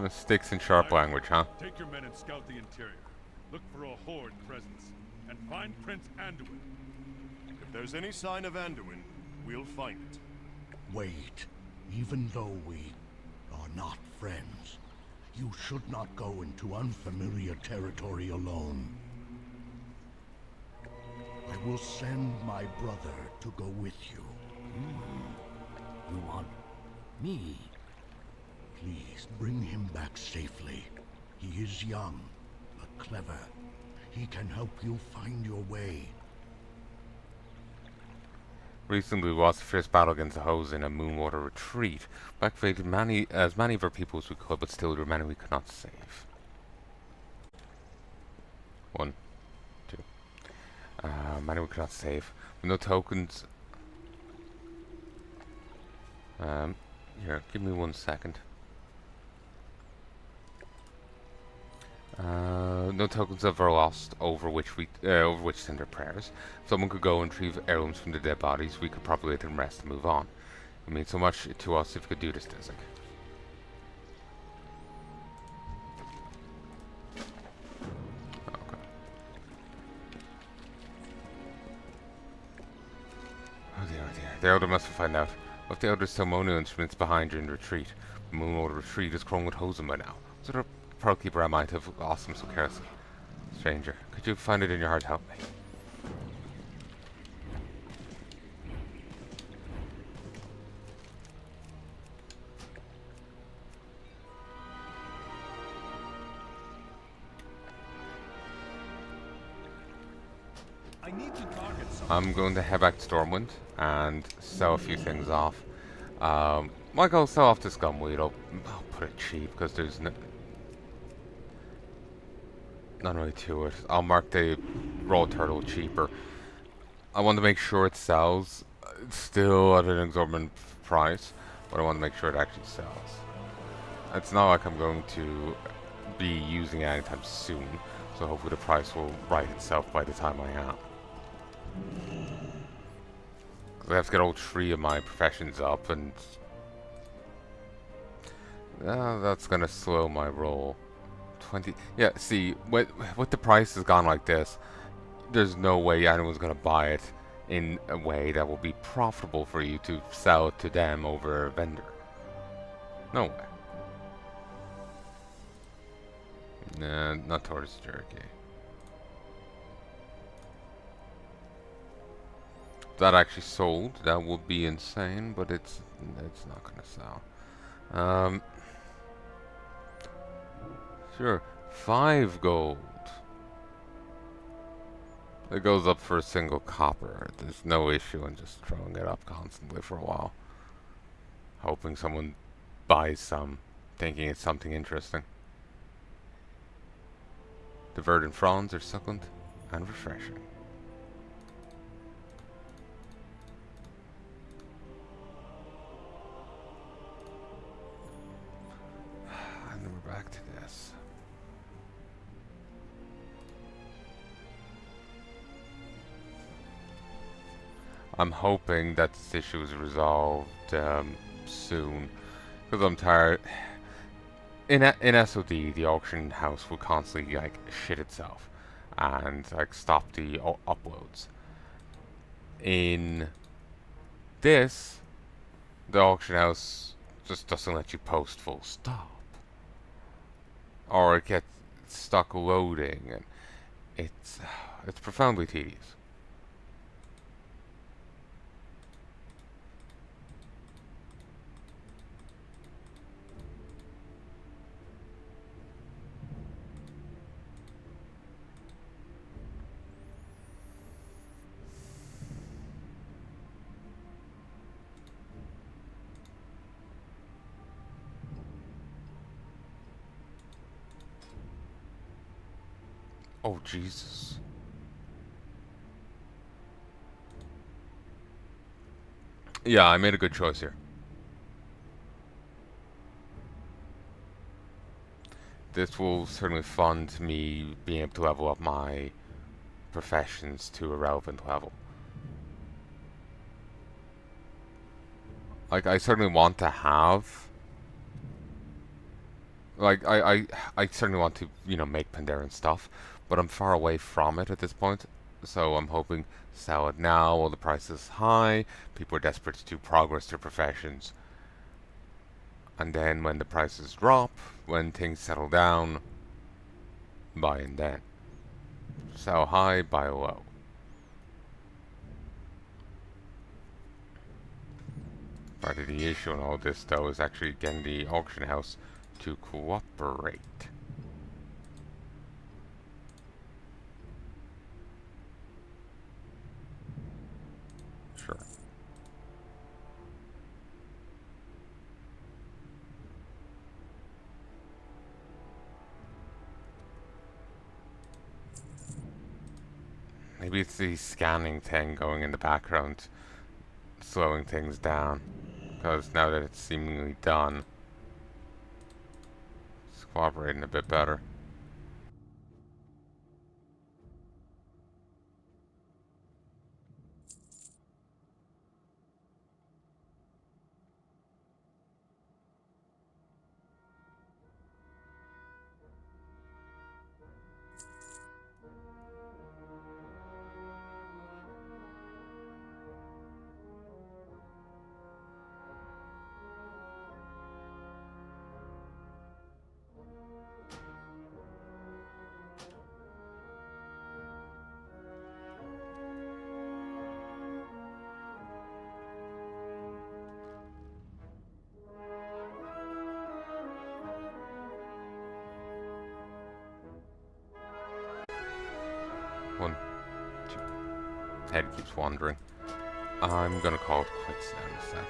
Sticks in sharp language, huh? Take your men and scout the interior. Look for a horde presence. And find Prince Anduin. If there's any sign of Anduin, we'll find it. Wait. Even though we are not friends, you should not go into unfamiliar territory alone. I will send my brother to go with you. You want me? Please bring him back safely. He is young, but clever. He can help you find your way. Recently we lost the first battle against the Hoes in a Moonwater retreat. We activated as many of our people as we could, but still there were many we could not save. 1, 2. Many we could not save. With no tokens. Here, give me 1 second. No tokens of our lost over which send our prayers. If someone could go and retrieve heirlooms from the dead bodies, we could probably let them rest and move on. It means so much to us if you could do this, Dizek. Okay. Oh dear, oh dear. The Elder must have found out. What if the Elder's ceremonial instruments behind during the retreat? The Moonwater retreat is crawling with Hosen by now. So the Pearl Keeper I might have lost him so carelessly. Stranger, could you find it in your heart to help me? I need to target something. I'm going to head back to Stormwind and sell a few things off. Might go sell off this Scumweed. I'll put it cheap because there's none really to it. I'll mark the raw turtle cheaper. I want to make sure it sells. It's still at an exorbitant price, but I want to make sure it actually sells. It's not like I'm going to be using it anytime soon, so hopefully the price will right itself by the time I am. Because I have to get all 3 of my professions up, and that's going to slow my roll. 20. Yeah, see, with the price has gone like this, there's no way anyone's going to buy it in a way that will be profitable for you to sell it to them over a vendor. No way. Nah, not towards jerky. If that actually sold, that would be insane, but it's not going to sell. Sure, 5 gold. It goes up for a single copper. There's no issue in just throwing it up constantly for a while. Hoping someone buys some, thinking it's something interesting. The verdant fronds are succulent and refreshing. And then we're back to this. I'm hoping that this issue is resolved soon, because I'm tired. In SOD, the auction house will constantly like shit itself and like stop the uploads. In this, the auction house just doesn't let you post full stop, or it gets stuck loading, and it's profoundly tedious. Oh, Jesus. Yeah, I made a good choice here. This will certainly fund me being able to level up my professions to a relevant level. Like, I certainly want to have Like, I certainly want to, you know, make Pandaren stuff, but I'm far away from it at this point. So I'm hoping to sell it now while the price is high. People are desperate to progress their professions. And then when the prices drop, when things settle down, buy in then. Sell high, buy low. Part of the issue in all this, though, is actually getting the auction house to cooperate. Sure. Maybe it's the scanning thing going in the background, slowing things down. Because now that it's seemingly done, it's cooperating a bit better. One, two. Head keeps wandering. I'm gonna call it quits now in a second.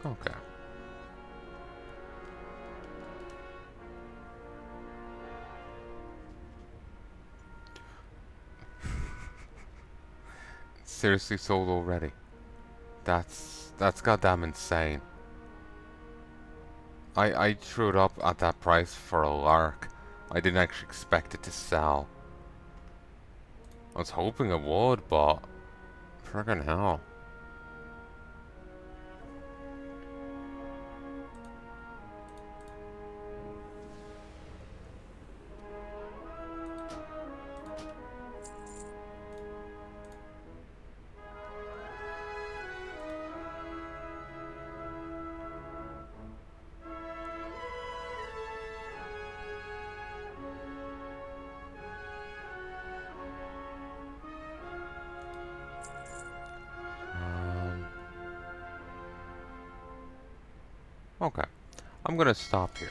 Okay. Seriously sold already. That's goddamn insane. I threw it up at that price for a lark. I didn't actually expect it to sell. I was hoping it would, but friggin' hell. Okay. I'm gonna stop here.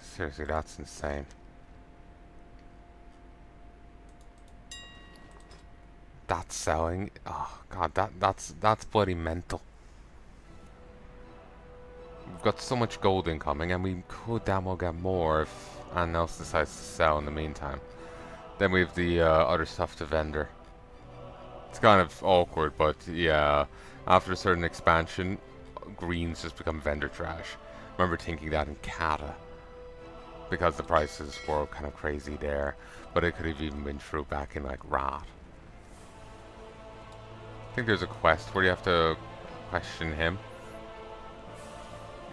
Seriously, that's insane. That's selling. Oh god, that's bloody mental. We've got so much gold incoming, and we could damn well get more if anyone else decides to sell in the meantime. Then we have the other stuff to vendor. It's kind of awkward, but yeah, after a certain expansion, greens just become vendor trash. I remember thinking that in Kata, because the prices were kind of crazy there, but it could have even been true back in like Rat. I think there's a quest where you have to question him.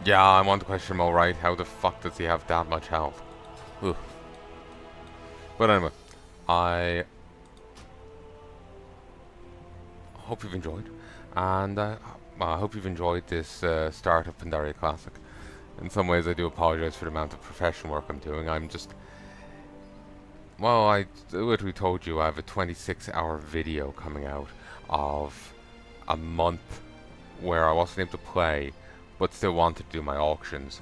Yeah, I want to question him, alright. How the fuck does he have that much health? Ugh. But anyway, I hope you've enjoyed, and I hope you've enjoyed this start of Pandaria Classic. In some ways, I do apologize for the amount of professional work I'm doing. I'm just... Well, I literally told you I have a 26-hour video coming out of a month where I wasn't able to play, but still wanted to do my auctions,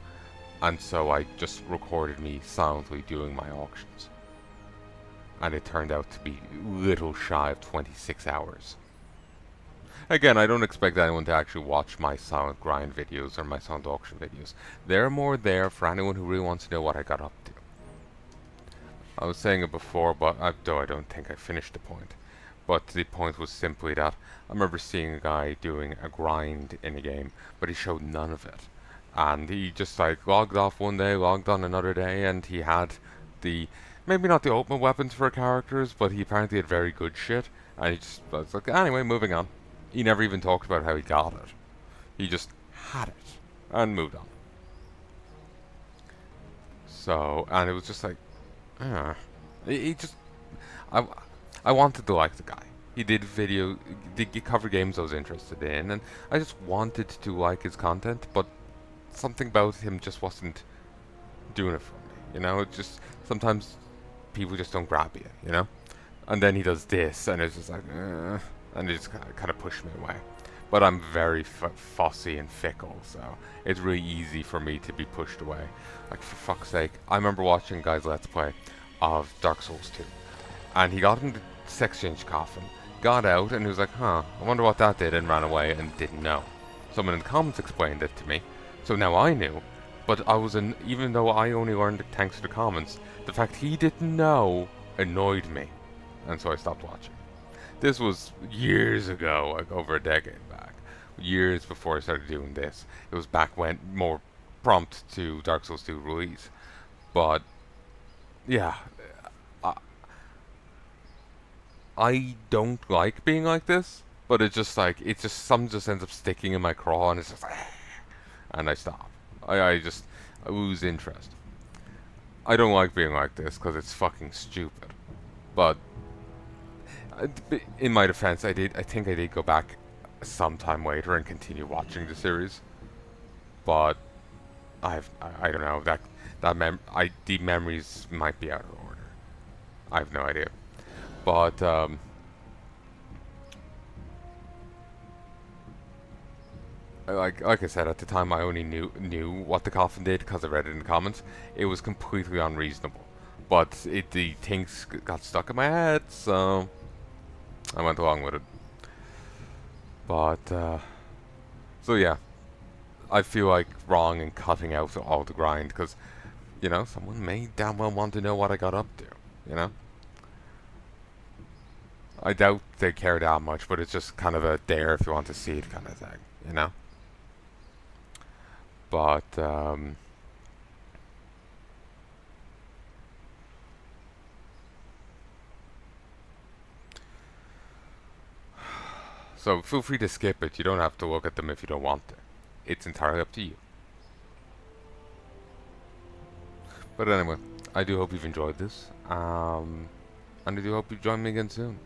and so I just recorded me silently doing my auctions. And it turned out to be little shy of 26 hours. Again, I don't expect anyone to actually watch my silent grind videos or my silent auction videos. They're more there for anyone who really wants to know what I got up to. I was saying it before, but though I don't think I finished the point. But the point was simply that I remember seeing a guy doing a grind in a game, but he showed none of it. And he just like logged off one day, logged on another day, and he had the, maybe not the ultimate weapons for characters, but he apparently had very good shit. And he just was like, anyway, moving on. He never even talked about how he got it. He just had it and moved on. So, and it was just like, he just, I, I wanted to like the guy. He did he cover games I was interested in, and I just wanted to like his content, but something about him just wasn't doing it for me. You know, it just, sometimes people just don't grab you, you know? And then he does this, and it's just like, and it just kind of pushed me away. But I'm very fussy and fickle, so it's really easy for me to be pushed away. Like, for fuck's sake, I remember watching guys Let's Play of Dark Souls 2, and he got in the sex change coffin, got out, and he was like, I wonder what that did, and ran away and didn't know. Someone in the comments explained it to me, so now I knew. But even though I only learned it thanks to the comments, the fact he didn't know annoyed me, and so I stopped watching. This was years ago, like over a decade back. Years before I started doing this. It was back when, more prompt to Dark Souls 2 release. But, yeah. I don't like being like this, but it's just like, something just ends up sticking in my craw, and it's just like, and I stop. I lose interest. I don't like being like this, because it's fucking stupid. But, in my defense, I think I did go back sometime later and continue watching the series, but I don't know, the memories might be out of order. I have no idea, but like I said, at the time I only knew what the coffin did because I read it in the comments. It was completely unreasonable, but the things got stuck in my head, so I went along with it. But, so yeah, I feel like wrong in cutting out all the grind, because, you know, someone may damn well want to know what I got up to, you know? I doubt they care that much, but it's just kind of a there if you want to see it kind of thing, you know? But, so feel free to skip it. You don't have to look at them if you don't want to. It's entirely up to you. But anyway, I do hope you've enjoyed this. And I do hope you join me again soon.